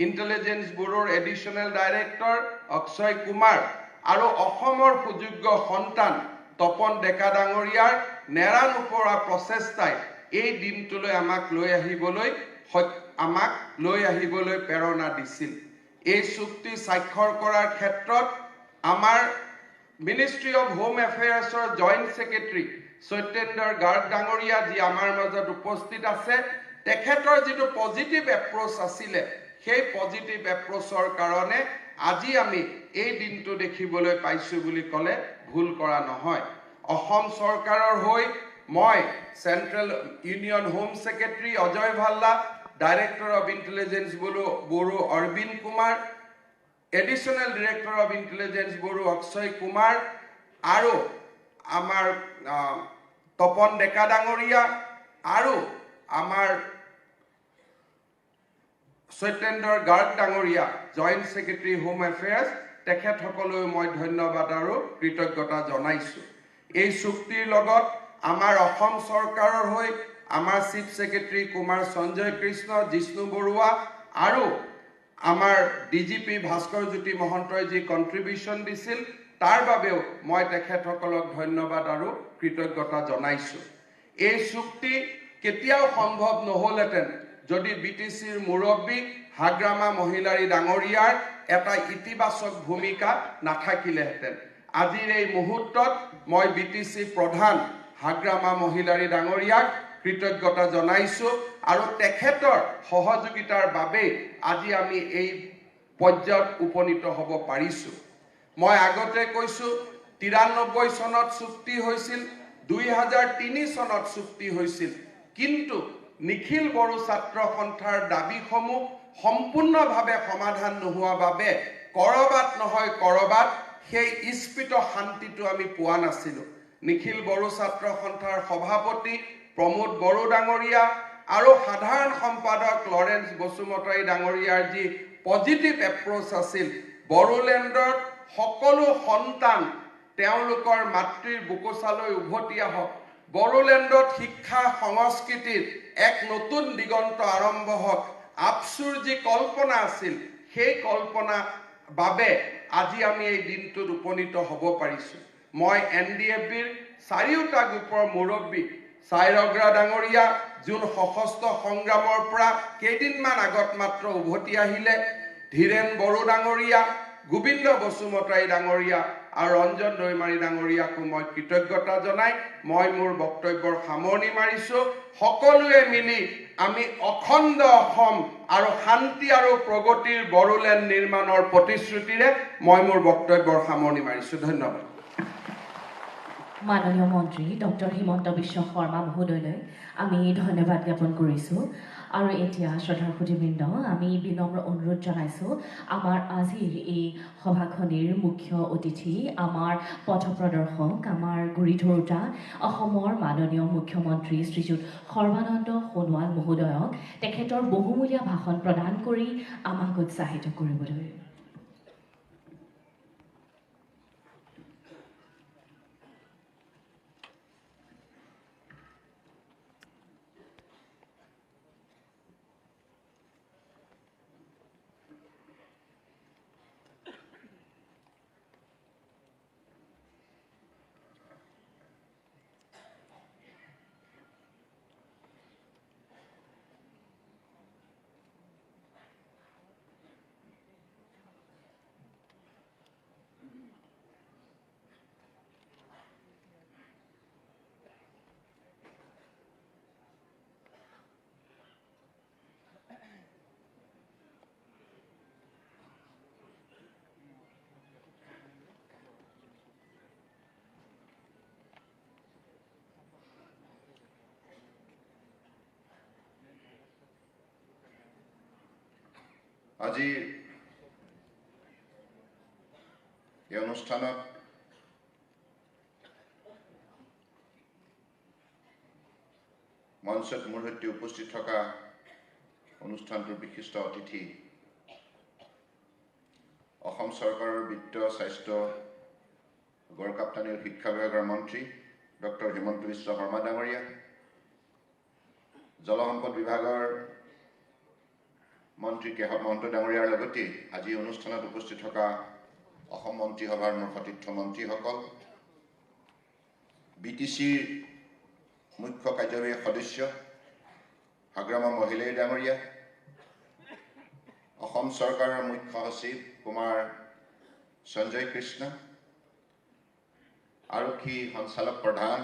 ইণ্টেলিজেন্স ব্যুৰোৰ এডিশ্যনেল ডাইৰেক্টৰ অক্ষয় কুমাৰ আৰু অসমৰ সুযোগ্য সন্তান তপন ডেকা ডাঙৰীয়াৰ নেৰানুপৰা প্ৰচেষ্টাই এই দিনটোলৈ আমাক লৈ আহিবলৈ প্ৰেৰণা দিছিল। এই চুক্তি স্বাক্ষৰ কৰাৰ ক্ষেত্ৰত আমাৰ মিনিষ্ট্ৰী অফ হোম এফেয়াৰ্ছৰ জইণ্ট ছেক্ৰেটাৰী সত্যেন্দ্ৰ গাৰ্গ ডাঙৰীয়া, যি আমাৰ মাজত উপস্থিত আছে, তেখেতৰ যিটো পজিটিভ এপ্ৰ'চ আছিলে সেই পজিটিভ এপ্ৰ'চৰ কাৰণে আজি আমি এই দিনটো দেখিবলৈ পাইছোঁ বুলি ক'লে ভুল কৰা নহয়। অসম চৰকাৰৰ হৈ মই central union home secretary Ajay Bhalla, director of intelligence bureau Arvind Kumar, additional director of intelligence bureau Akshay Kumar আৰু আমাৰ তপন ডেকা ডাঙৰীয়া আৰু আমাৰ সত্যেন্দ্ৰ গাৰ্গ ডাঙৰীয়া জইণ্ট ছেক্ৰেটাৰী হোম এফেয়াৰ্ছ তেখেতসকললৈ মই ধন্যবাদ আৰু কৃতজ্ঞতা জনাইছোঁ। এই চুক্তিৰ লগত আমাৰ অসম চৰকাৰৰ হৈ আমাৰ চিফ ছেক্ৰেটাৰী কুমাৰ সঞ্জয় কৃষ্ণ, জিষ্ণু বৰুৱা আৰু আমাৰ ডিজিপি ভাস্কৰ জ্যোতি মহন্তই যি কণ্ট্ৰিবিউশ্যন দিছিল তাৰ বাবেও মই তেখেতসকলক ধন্যবাদ আৰু কৃতজ্ঞতা জনাইছোঁ। এই চুক্তি কেতিয়াও সম্ভৱ নহ'লহেঁতেন যদি BTCৰ মুৰব্বী হাগ্ৰামা মহিলাৰী ডাঙৰীয়াৰ এটা ইতিবাচক ভূমিকা নাথাকিলেহেঁতেন। আজিৰ এই মুহূৰ্তত মই BTC প্ৰধান হাগ্ৰামা মহিলাৰী ডাঙৰীয়াক কৃতজ্ঞতা জনাইছোঁ আৰু তেখেতৰ সহযোগিতাৰ বাবে আজি আমি এই পৰ্যায়ত উপনীত হ'ব পাৰিছোঁ। মই আগতে কৈছোঁ 93 চনত চুক্তি হৈছিল, 2003 চনত চুক্তি হৈছিল, কিন্তু নিখিল বড়ো ছাত্ৰ সন্থাৰ দাবীসমূহ সম্পূৰ্ণভাৱে সমাধান নোহোৱা বাবে কৰবাত নহয় কৰবাত সেই ইস্পিত শান্তিটো আমি পোৱা নাছিলোঁ। নিখিল বড়ো ছাত্ৰ সন্থাৰ সভাপতি প্ৰমোদ বড়ো ডাঙৰীয়া আৰু সাধাৰণ সম্পাদক লৰেন্স বসুমতাৰী ডাঙৰীয়াৰ যি পজিটিভ এপ্ৰ'চ আছিল, বড়োলেণ্ডৰ সকলো সন্তান তেওঁলোকৰ মাতৃৰ বুকুচালৈ উভতি আহক, বড়োলেণ্ডত শিক্ষা সংস্কৃতিৰ এক নতুন দিগন্ত আৰম্ভ হওক, আপচুৰ যি কল্পনা আছিল সেই কল্পনা বাবে আজি আমি এই দিনটোত উপনীত হ'ব পাৰিছোঁ। মই NDFBৰ চাৰিওটা গ্ৰুপৰ মুৰব্বী চাইৰগ্ৰা ডাঙৰীয়া যোন সশস্ত্ৰ সংগ্ৰামৰ পৰা কেইদিনমান আগত মাত্ৰ উভতি আহিলে, ধীৰেন বড়ো ডাঙৰীয়া, গোবিন্দ বসুমতাৰী ডাঙৰীয়া আৰু ৰঞ্জন দৈমাৰী ডাঙৰীয়াকো মই কৃতজ্ঞতা জনাই মই মোৰ বক্তব্যৰ সামৰণি মাৰিছোঁ। সকলোৱে মিলি আমি অখণ্ড অসম আৰু শান্তি আৰু প্ৰগতিৰ বড়োলেণ্ড নিৰ্মাণৰ প্ৰতিশ্ৰুতিৰে মই মোৰ বক্তব্যৰ সামৰণি মাৰিছোঁ। ধন্যবাদ। মাননীয় মন্ত্ৰী ডক্টৰ হিমন্ত বিশ্ব শৰ্মা মহোদয়লৈ আমি ধন্যবাদ জ্ঞাপন কৰিছোঁ। আৰু এতিয়া শ্ৰদ্ধাৰ সুধীবৃন্দ, আমি বিনম্ৰ অনুৰোধ জনাইছোঁ আমাৰ আজিৰ এই সভাখনিৰ মুখ্য অতিথি, আমাৰ পথ প্ৰদৰ্শক, আমাৰ গুৰি ধৰোঁতা অসমৰ মাননীয় মুখ্যমন্ত্ৰী শ্ৰীযুত সৰ্বানন্দ সোণোৱাল মহোদয়ক তেখেতৰ বহুমূলীয়া ভাষণ প্ৰদান কৰি আমাক উৎসাহিত কৰিবলৈ। আজি এই অনুষ্ঠানত মঞ্চত মোৰ সৈতে উপস্থিত থকা অনুষ্ঠানটোৰ বিশিষ্ট অতিথি অসম চৰকাৰৰ বিত্ত, স্বাস্থ্য, গড়কাপ্তানি আৰু শিক্ষা বিভাগৰ মন্ত্ৰী ডক্টৰ হিমন্ত বিশ্ব শৰ্মা ডাঙৰীয়া, জলসম্পদ বিভাগৰ মন্ত্ৰী কেশৱ মহন্ত ডাঙৰীয়াৰ লগতে আজি অনুষ্ঠানত উপস্থিত থকা অসম মন্ত্ৰীসভাৰ মোৰ সতীৰ্থ মন্ত্ৰীসকল, BTCৰ মুখ্য কাৰ্যবাহী সদস্য হাগ্ৰামা মহিলাৰী ডাঙৰীয়া, অসম চৰকাৰৰ মুখ্য সচিব কুমাৰ সঞ্জয় কৃষ্ণ, আৰক্ষী সঞ্চালক প্ৰধান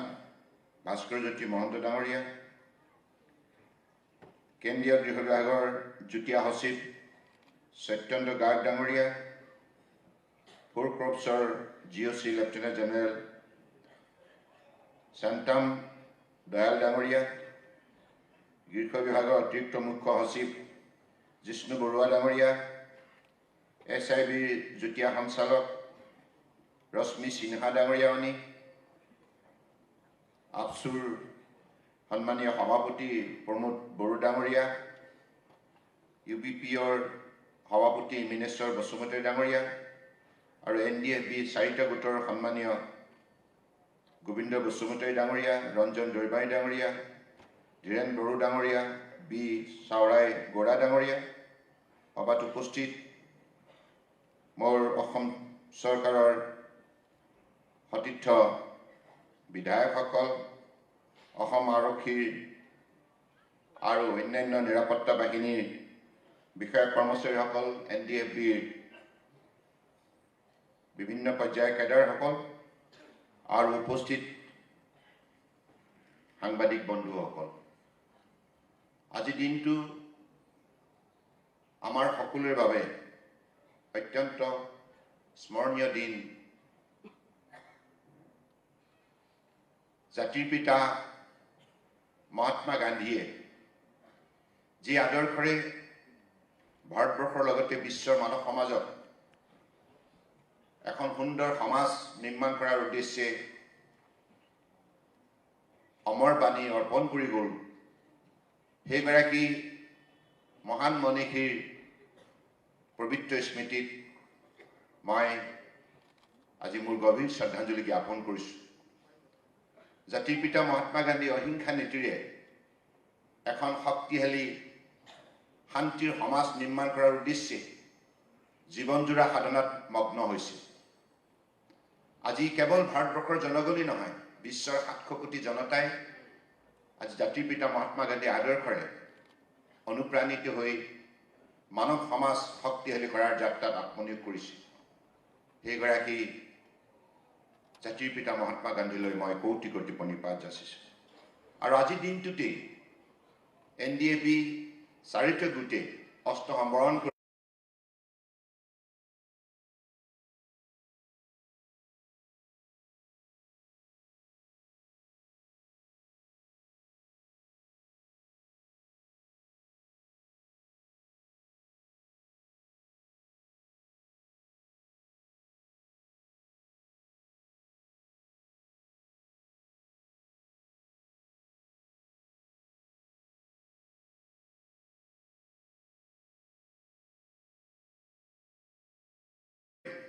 ভাস্কৰ জ্যোতি মহন্ত ডাঙৰীয়া, কেন্দ্ৰীয় গৃহ বিভাগৰ যুটীয়া সচিব সত্যেন্দ্ৰ গাৰ্গ ডাঙৰীয়া, ফ'ৰ ক্ৰপছৰ GOC lieutenant general Shantam Dayal ডাঙৰীয়া, গৃহ বিভাগৰ অতিৰিক্ত মুখ্য সচিব জিষ্ণু বৰুৱা ডাঙৰীয়া, SIB যুটীয়া সঞ্চালক ৰশ্মি সিনহা ডাঙৰীয়ানী, আপচুৰ সন্মানীয় সভাপতি প্ৰমোদ বড়ো ডাঙৰীয়া, UBPৰ সভাপতি মিনেশ্বৰ বসুমতাৰী ডাঙৰীয়া আৰু NDFB 4টা গোটৰ সন্মানীয় গোবিন্দ বসুমতাৰী ডাঙৰীয়া, ৰঞ্জন দৈমাৰী ডাঙৰীয়া, ধীৰেন বড়ো ডাঙৰীয়া, B চাওৰাই গৌৰা ডাঙৰীয়া, সভাত উপস্থিত মোৰ অসম চৰকাৰৰ সতীৰ্থ বিধায়কসকল, অসম আৰক্ষীৰ আৰু অন্যান্য নিৰাপত্তা বাহিনীৰ বিষয়া কৰ্মচাৰীসকল, NDFBৰ বিভিন্ন পৰ্যায়ৰ কেডাৰসকল আৰু উপস্থিত সাংবাদিক বন্ধুসকল, আজি দিনটো আমাৰ সকলোৰে বাবে অত্যন্ত স্মৰণীয় দিন। জাতিৰ পিতা মহাত্মা গান্ধীয়ে যি আদৰ্শৰে ভাৰতবৰ্ষৰ লগতে বিশ্বৰ মানৱ সমাজত এখন সুন্দৰ সমাজ নিৰ্মাণ কৰাৰ উদ্দেশ্যে অমৰ বাণী অৰ্পণ কৰি গ'ল, সেইগৰাকী মহান মনীষীৰ পবিত্ৰ স্মৃতিত মই আজি মোৰ গভীৰ শ্ৰদ্ধাঞ্জলি জ্ঞাপন কৰিছোঁ। জাতিৰ পিতা মহাত্মা গান্ধী অহিংসা নীতিৰে এখন শক্তিশালী শান্তিৰ সমাজ নিৰ্মাণ কৰাৰ উদ্দেশ্যে জীৱনজোৰা সাধনাত মগ্ন হৈছে। আজি কেৱল ভাৰতবৰ্ষৰ জনগণেই নহয়, বিশ্বৰ 700 কোটি জনতাই আজি জাতিৰ পিতা মহাত্মা গান্ধীৰ আদৰ্শৰে অনুপ্ৰাণিত হৈ মানৱ সমাজ শক্তিশালী কৰাৰ যাত্ৰাত আত্মনিয়োগ কৰিছে। সেইগৰাকী জাতিৰ পিতা মহাত্মা গান্ধীলৈ মই কৌটি কৌটি প্ৰণিপাত যাচিছোঁ। আৰু আজিৰ দিনটোতেই NDFB 4টা গোটে অস্ত্ৰ সম্বৰণ কৰি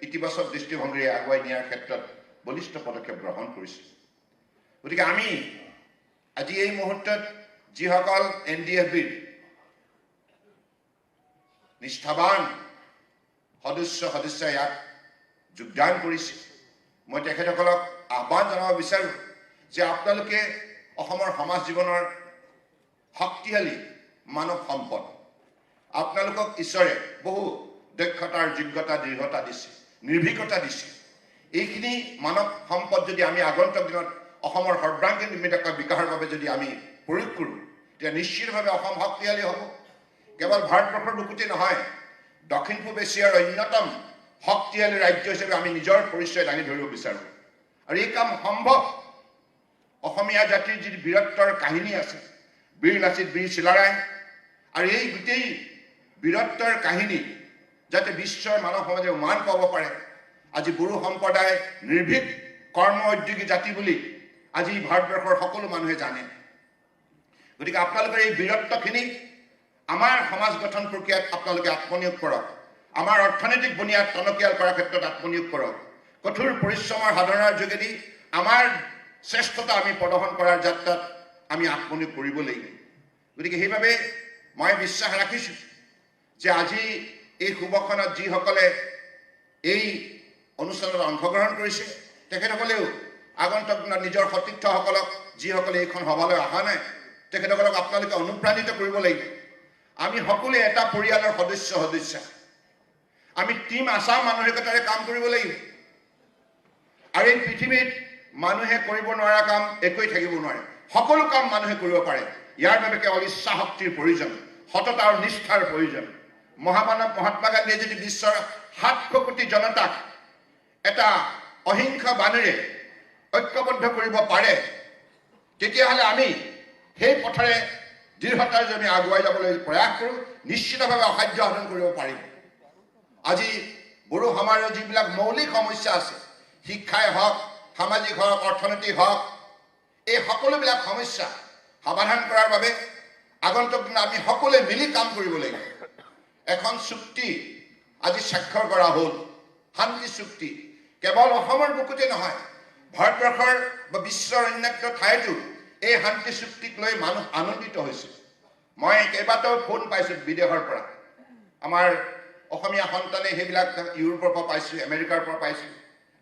ইতিবাচক দৃষ্টিভংগীৰে আগুৱাই নিয়াৰ ক্ষেত্ৰত বলিষ্ঠ পদক্ষেপ গ্ৰহণ কৰিছে। গতিকে আমি আজি এই মুহূৰ্তত যিসকল NDFBৰ নিষ্ঠাবান সদস্য ইয়াত যোগদান কৰিছে, মই তেখেতসকলক আহ্বান জনাব বিচাৰোঁ যে আপোনালোকে অসমৰ সমাজ জীৱনৰ শক্তিশালী মানৱ সম্পদ, আপোনালোকক ঈশ্বৰে বহু দক্ষতাৰ যোগ্যতা দৃঢ়তা দিছে, নিৰ্ভীকতা দিছে। এইখিনি মানৱ সম্পদ যদি আমি আগন্তুক দিনত অসমৰ সৰ্বাংগীন বিকাশৰ বাবে যদি আমি প্ৰয়োগ কৰোঁ, তেতিয়া নিশ্চিতভাৱে অসম শক্তিশালী হ'ব। কেৱল ভাৰতবৰ্ষৰ বুকুতেই নহয়, দক্ষিণ পূব এছিয়াৰ অন্যতম শক্তিশালী ৰাজ্য হিচাপে আমি নিজৰ পৰিচয় দাঙি ধৰিব বিচাৰোঁ। আৰু এই কাম সম্ভৱ। অসমীয়া জাতিৰ যি বীৰত্বৰ কাহিনী আছে, বীৰ লাচিত, বীৰ চিলাৰায়, আৰু এই গোটেই বীৰত্বৰ কাহিনী যাতে বিশ্বৰ মানৱ সমাজে উমান পাব পাৰে। আজি বড়ো সম্প্ৰদায় নিৰ্ভীক কৰ্ম উদ্যোগী জাতি বুলি আজি ভাৰতবৰ্ষৰ সকলো মানুহে জানে। গতিকে আপোনালোকৰ এই বীৰত্বখিনি আমাৰ সমাজ গঠন প্ৰক্ৰিয়াত আপোনালোকে আত্মনিয়োগ কৰক, আমাৰ অৰ্থনৈতিক বুনিয়াদ টনকিয়াল কৰাৰ ক্ষেত্ৰত আত্মনিয়োগ কৰক। কঠোৰ পৰিশ্ৰমৰ সাধনাৰ যোগেদি আমাৰ শ্ৰেষ্ঠতা আমি প্ৰদৰ্শন কৰাৰ যাত্ৰাত আমি আত্মনিয়োগ কৰিব লাগিব। গতিকে সেইবাবে মই বিশ্বাস ৰাখিছোঁ যে আজি এই শুভক্ষণত যিসকলে এই অনুষ্ঠানত অংশগ্ৰহণ কৰিছে, তেখেতসকলেও আগন্তুক দিনত নিজৰ সতীৰ্থসকলক, যিসকলে এইখন সভালৈ অহা নাই, তেখেতসকলক আপোনালোকে অনুপ্ৰাণিত কৰিব লাগিব। আমি সকলোৱে এটা পৰিয়ালৰ সদস্য। আমি টিম আছাম মানসিকতাৰে কাম কৰিব লাগিব। আৰু এই পৃথিৱীত মানুহে কৰিব নোৱাৰা কাম একোৱেই থাকিব নোৱাৰে। সকলো কাম মানুহে কৰিব পাৰে। ইয়াৰ বাবে কেৱল ইচ্ছা শক্তিৰ প্ৰয়োজন, সততা আৰু নিষ্ঠাৰ প্ৰয়োজন। মহামানৱ মহাত্মা গান্ধীয়ে যদি বিশ্বৰ 700 কোটি জনতাক এটা অহিংসা বাণীৰে ঐক্যবদ্ধ কৰিব পাৰে, তেতিয়াহ'লে আমি সেই পথেৰে দৃঢ়তাৰে যদি আগুৱাই যাবলৈ প্ৰয়াস কৰোঁ, নিশ্চিতভাৱে অসাধ্য সাধন কৰিব পাৰিম। আজি বড়ো সমাজৰ যিবিলাক মৌলিক সমস্যা আছে, শিক্ষাই হওক, সামাজিক হওক, অৰ্থনৈতিক হওক, এই সকলোবিলাক সমস্যা সমাধান কৰাৰ বাবে আগন্তুক দিনত আমি সকলোৱে মিলি কাম কৰিব লাগিব। এখন চুক্তি আজি স্বাক্ষৰ কৰা হ'ল, শান্তি চুক্তি। কেৱল অসমৰ বুকুতে নহয়, ভাৰতবৰ্ষৰ বা বিশ্বৰ অন্যান্য ঠাইতো এই শান্তি চুক্তিক লৈ মানুহ আনন্দিত হৈছে। মই কেইবাটাও ফোন পাইছোঁ বিদেশৰ পৰা। আমাৰ অসমীয়া সন্তানে সেইবিলাক ইউৰোপৰ পৰা পাইছোঁ, আমেৰিকাৰ পৰা পাইছোঁ,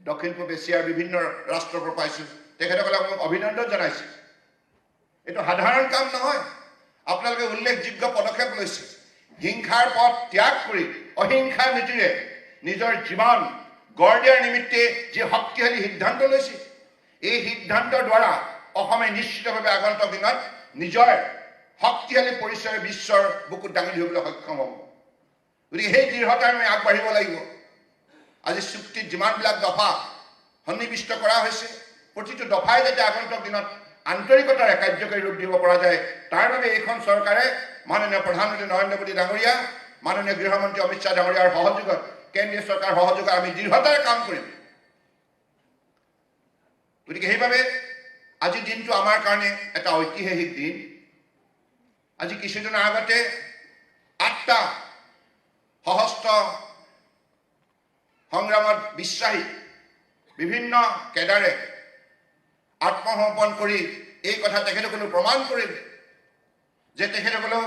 দক্ষিণ পূব এছিয়াৰ বিভিন্ন ৰাষ্ট্ৰৰ পৰা পাইছোঁ। তেখেতসকলক মোক অভিনন্দন জনাইছোঁ। এইটো সাধাৰণ কাম নহয়। আপোনালোকে উল্লেখযোগ্য পদক্ষেপ লৈছে। হিংসাৰ পথ ত্যাগ কৰি অহিংসাৰ নীতিৰে নিজৰ জীৱন গঢ় দিয়াৰ নিমিত্তে যি শক্তিশালী সিদ্ধান্ত লৈছে, এই সিদ্ধান্তৰ দ্বাৰা অসমে নিশ্চিতভাৱে আগন্তুক দিনত নিজৰ শক্তিশালী পৰিচয় বিশ্বৰ বুকুত দাঙি ধৰিবলৈ সক্ষম হ'ব। গতিকে সেই দৃঢ়তাৰে আমি আগবাঢ়িব লাগিব। আজি চুক্তিত যিমানবিলাক দফা সন্নিৱিষ্ট কৰা হৈছে, প্ৰতিটো দফাই যাতে আগন্তুক দিনত আন্তৰিকতাৰে কাৰ্যকৰী ৰূপ দিব পৰা যায়, তাৰ বাবে এইখন চৰকাৰে মাননীয় প্ৰধানমন্ত্ৰী নৰেন্দ্ৰ মোদী ডাঙৰীয়া, মাননীয় গৃহমন্ত্ৰী অমিত শ্বাহ ডাঙৰীয়াৰ সহযোগত, কেন্দ্ৰীয় চৰকাৰৰ সহযোগত আমি দৃঢ়তাৰে কাম কৰিম। গতিকে সেইবাবে আজিৰ দিনটো আমাৰ কাৰণে এটা ঐতিহাসিক দিন। আজি কিছুদিনৰ আগতে 8টা সশস্ত্ৰ সংগ্ৰামত বিশ্বাসী বিভিন্ন কেডাৰে আত্মসমৰ্পণ কৰি এই কথা তেখেতসকলেও প্ৰমাণ কৰিলে যে তেখেতসকলেও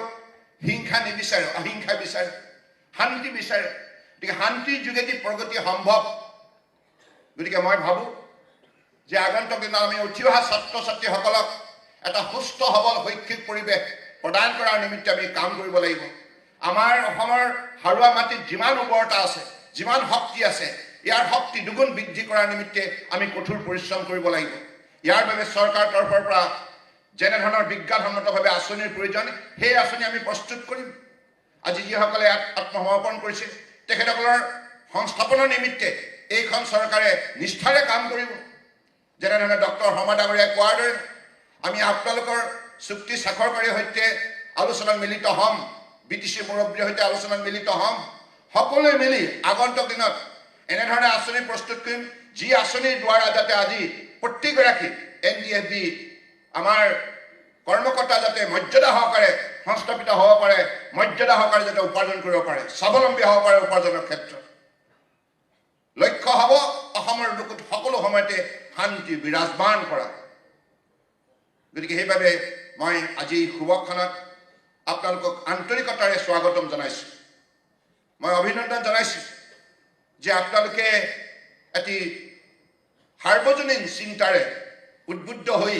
হিংসা নিবিচাৰে, অহিংসা বিচাৰে, শান্তি বিচাৰে। গতিকে শান্তিৰ যোগেদি প্ৰগতি সম্ভৱ। গতিকে মই ভাবোঁ যে আগন্তুক দিনত আমি উঠি অহা ছাত্ৰ ছাত্ৰীসকলক এটা সুস্থ সবল শৈক্ষিক পৰিৱেশ প্ৰদান কৰাৰ নিমিত্তে আমি কাম কৰিব লাগিব। আমাৰ অসমৰ হাৰুৱা মাটিত যিমান উৰ্বৰতা আছে, যিমান শক্তি আছে, ইয়াৰ শক্তি দুগুণ বৃদ্ধি কৰাৰ নিমিত্তে আমি কঠোৰ পৰিশ্ৰম কৰিব লাগিব। ইয়াৰ বাবে চৰকাৰৰ তৰফৰ পৰা যেনেধৰণৰ বিজ্ঞানসন্মতভাৱে আঁচনিৰ প্ৰয়োজন, সেই আঁচনি আমি প্ৰস্তুত কৰিম। আজি যিসকলে আত্মসমৰ্পণ কৰিছে তেখেতসকলৰ সংস্থাপনৰ নিমিত্তে এইখন চৰকাৰে নিষ্ঠাৰে কাম কৰিব। যেনেধৰণে ডক্টৰ শৰ্মা ডাঙৰীয়াই কোৱাৰ দৰে আমি আপোনালোকৰ চুক্তি স্বাক্ষৰকাৰীৰ সৈতে আলোচনাত মিলিত হ'ম, BTC মুৰব্বীৰ সৈতে আলোচনাত মিলিত হ'ম। সকলোৱে মিলি আগন্তুক দিনত এনেধৰণে আঁচনি প্ৰস্তুত কৰিম, যি আঁচনিৰ দ্বাৰা যাতে আজি প্ৰত্যেকগৰাকী NDFB আমাৰ কৰ্মকৰ্তা যাতে মৰ্যাদা সহকাৰে সংস্থাপিত হ'ব পাৰে, মৰ্যাদা সহকাৰে যাতে উপাৰ্জন কৰিব পাৰে, স্বাৱলম্বী হ'ব পাৰে উপাৰ্জনৰ ক্ষেত্ৰত। লক্ষ্য হ'ব অসমৰ বুকুত সকলো সময়তে শান্তি বিৰাজমান কৰা। গতিকে সেইবাবে মই আজি শুভক্ষণত আপোনালোকক আন্তৰিকতাৰে স্বাগতম জনাইছোঁ। মই অভিনন্দন জনাইছোঁ যে আপোনালোকে এটি সাৰ্বজনীন চিন্তাৰে উদ্বুদ্ধ হৈ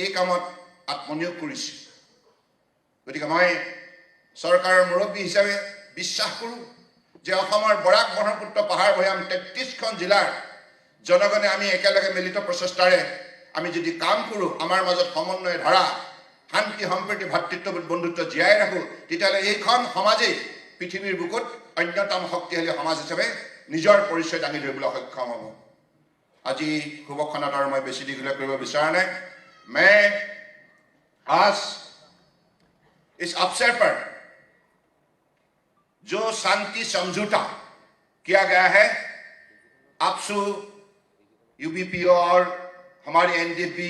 এই কামত আত্মনিয়োগ কৰিছে। গতিকে মই চৰকাৰৰ মুৰব্বী হিচাপে বিশ্বাস কৰোঁ যে অসমৰ বৰাক ব্ৰহ্মপুত্ৰ পাহাৰ ভৈয়াম 33খন জিলাৰ জনগণে আমি একেলগে মিলিত প্ৰচেষ্টাৰে আমি যদি কাম কৰোঁ, আমাৰ মাজত সমন্বয় ধাৰা, শান্তি সম্প্ৰীতি ভাতৃত্ববোধ বন্ধুত্ব জীয়াই ৰাখোঁ, তেতিয়াহ'লে এইখন সমাজেই পৃথিৱীৰ বুকুত অন্যতম শক্তিশালী সমাজ হিচাপে নিজৰ পৰিচয় দাঙি ধৰিবলৈ সক্ষম হ'ব। আজি শুভক্ষণত আৰু মই বেছি দীঘলীয়া কৰিব বিচৰা নাই। मैं आज इस अवसर पर जो शांति समझौता किया गया है आपसू UBPO और हमारी NDFB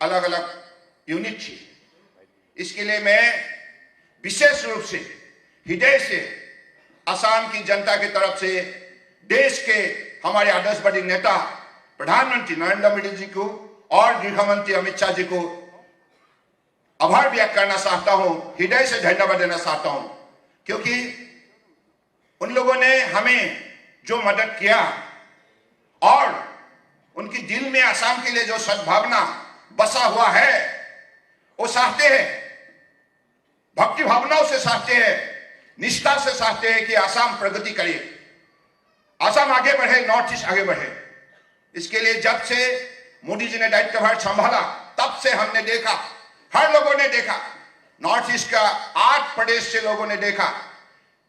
अलग अलग यूनिट थी, इसके लिए मैं विशेष रूप से हृदय से असम की जनता की तरफ से देश के हमारे आदर्शवादी नेता प्रधानमंत्री नरेंद्र मोदी जी को और गृहमंत्री अमित शाह जी को आभार व्यक्त करना चाहता हूं, हृदय से धन्यवाद देना चाहता हूं, क्योंकि उन लोगों ने हमें जो मदद किया और उनकी दिल में असम के लिए जो सद्भावना बसा हुआ है, वो चाहते हैं, भक्ति भावनाओं से चाहते हैं, निष्ठा से चाहते हैं कि असम प्रगति करे, असम आगे बढ़े, नॉर्थ ईस्ट आगे बढ़े। इसके लिए जब से मोदी जी ने दायित्वभार संभाला तब से हमने देखा, हर लोगों ने देखा, नॉर्थ ईस्ट का 8 प्रदेश से लोगों ने देखा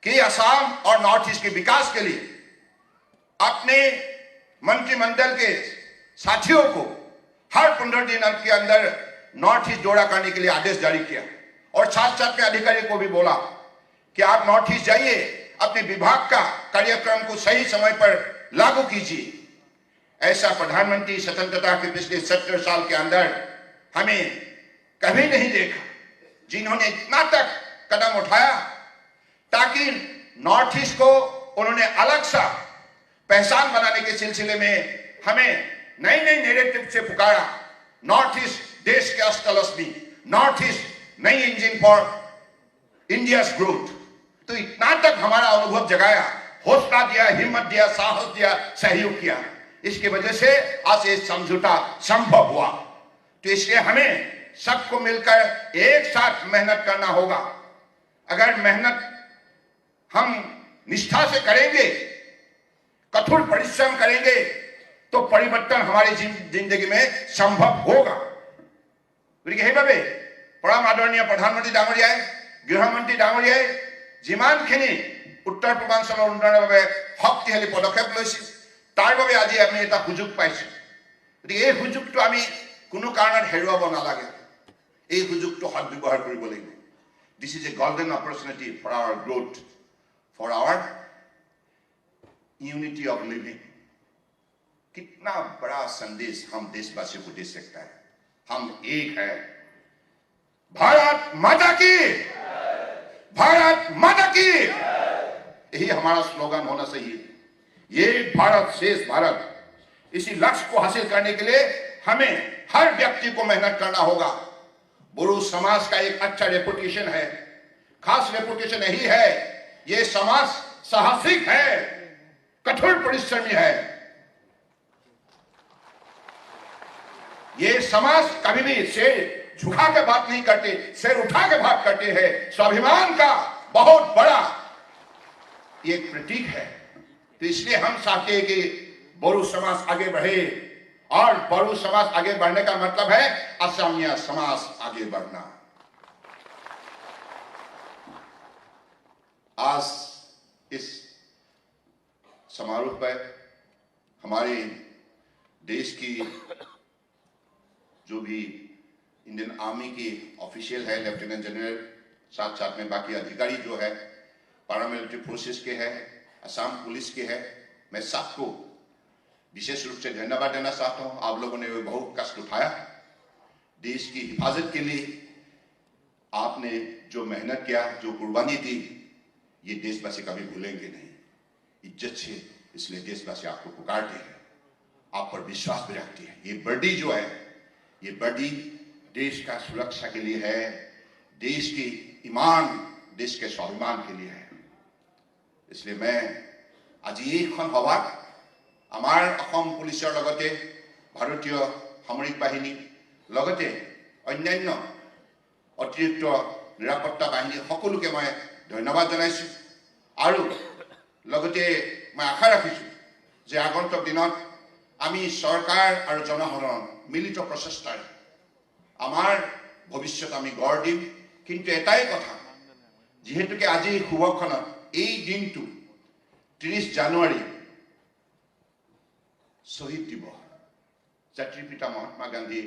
कि असम और नॉर्थ ईस्ट के विकास के लिए अपने मंत्रिमंडल के साथियों को हर 15 दिन के अंदर नॉर्थ ईस्ट दौरा करने के लिए आदेश जारी किया और साथ साथ में अधिकारी को भी बोला कि आप नॉर्थ ईस्ट जाइए, अपने विभाग का कार्यक्रम को सही समय पर लागू कीजिए। ऐसा प्रधानमंत्री स्वतंत्रता के पिछले 70 साल के अंदर हमें कभी नहीं देखा, जिन्होंने इतना तक कदम उठाया ताकि नॉर्थ ईस्ट को उन्होंने अलग सा पहचान बनाने के सिलसिले में हमें नई नई नैरेटिव से पुकारा। नॉर्थ ईस्ट देश के अष्टलक्ष्मी, नॉर्थ ईस्ट नई इंजन फॉर इंडियाज ग्रोथ। तो इतना तक हमारा अनुभव जगाया, हौसला दिया, हिम्मत दिया, साहस दिया, सहयोग किया। इसकी वजह से आज ये समझौता संभव हुआ। तो इसलिए हमें सबको मिलकर एक साथ मेहनत करना होगा। अगर मेहनत हम निष्ठा से करेंगे, कठोर परिश्रम करेंगे, तो परिवर्तन हमारी जिंदगी में संभव होगा। সেইভাবে পৰম আদৰণীয় প্ৰধানমন্ত্ৰী ডাঙৰীয়াই, গৃহমন্ত্ৰী ডাঙৰীয়াই যিমানখিনি উত্তৰ পূৰ্বাঞ্চলৰ উন্নয়নৰ বাবে শক্তিশালী পদক্ষেপ লৈছে, তাৰ বাবে আজি আমি এটা সুযোগ পাইছো। গতিকে এই সুযোগটো আমি কোনো কাৰণত হেৰুৱাব নালাগে, এই সুযোগটো সদ্ব্যৱহাৰ কৰিব লাগিব। This is a golden opportunity for our growth, for our unity of living. कितना बड़ा संदेश हम देशवासियों को दे सकता है। हम एक है। भारत माता की, भारत माता की, यही हमारा स्लोगन होना चाहिए। ये भारत शेष भारत। इसी लक्ष्य को हासिल करने के लिए हमें हर व्यक्ति को मेहनत करना होगा। बोरो समाज का एक अच्छा रेपुटेशन है, खास रेपुटेशन यही है, ये समाज साहसिक है, कठोर परिश्रमी है। ये समाज कभी भी सिर झुका के बात नहीं करते, सिर उठा के बात करते हैं। स्वाभिमान का बहुत बड़ा ये प्रतीक है। तो इसलिए हम चाहते हैं कि बोरो समाज आगे बढ़े, और बोरो समाज आगे बढ़ने का मतलब है असमिया समाज आगे बढ़ना। आज इस समारोह पर हमारे देश की जो भी इंडियन आर्मी के ऑफिशियल है, लेफ्टिनेंट जनरल, साथ साथ में बाकी अधिकारी जो है, पैरामिलिट्री फोर्सेस के है, असम पुलिस के है, मैं सबको विशेष रूप से धन्यवाद देना चाहता हूं। आप लोगों ने बहुत कष्ट उठाया, देश की हिफाजत के लिए आपने जो मेहनत किया, जो कुर्बानी दी, ये देशवासी कभी भूलेंगे नहीं। इज्जत से इसलिए देशवासी आपको पुकारते हैं, आप पर विश्वास भी रखते हैं। ये वर्दी जो है, ये वर्दी देश का सुरक्षा के लिए है, देश की ईमान, देश के स्वाभिमान के लिए है। इसलिए मैं आज এইখন সভাত আমাৰ অসম পুলিচৰ লগতে ভাৰতীয় সামৰিক বাহিনী লগতে অন্যান্য অতিৰিক্ত নিৰাপত্তা বাহিনী সকলোকে মই ধন্যবাদ জনাইছো। আৰু লগতে মই আশা ৰাখিছো যে আগন্তুক দিনত আমি চৰকাৰ আৰু জনসাধাৰণ মিলিত প্ৰচেষ্টাৰে আমাৰ ভৱিষ্যত আমি গঢ় দিম। কিন্তু এটাই কথা, যিহেতুকে আজি শুভক্ষণত এই দিনটো 30 জানুৱাৰী শহীদ দিৱস, জাতিৰ পিতা মহাত্মা গান্ধী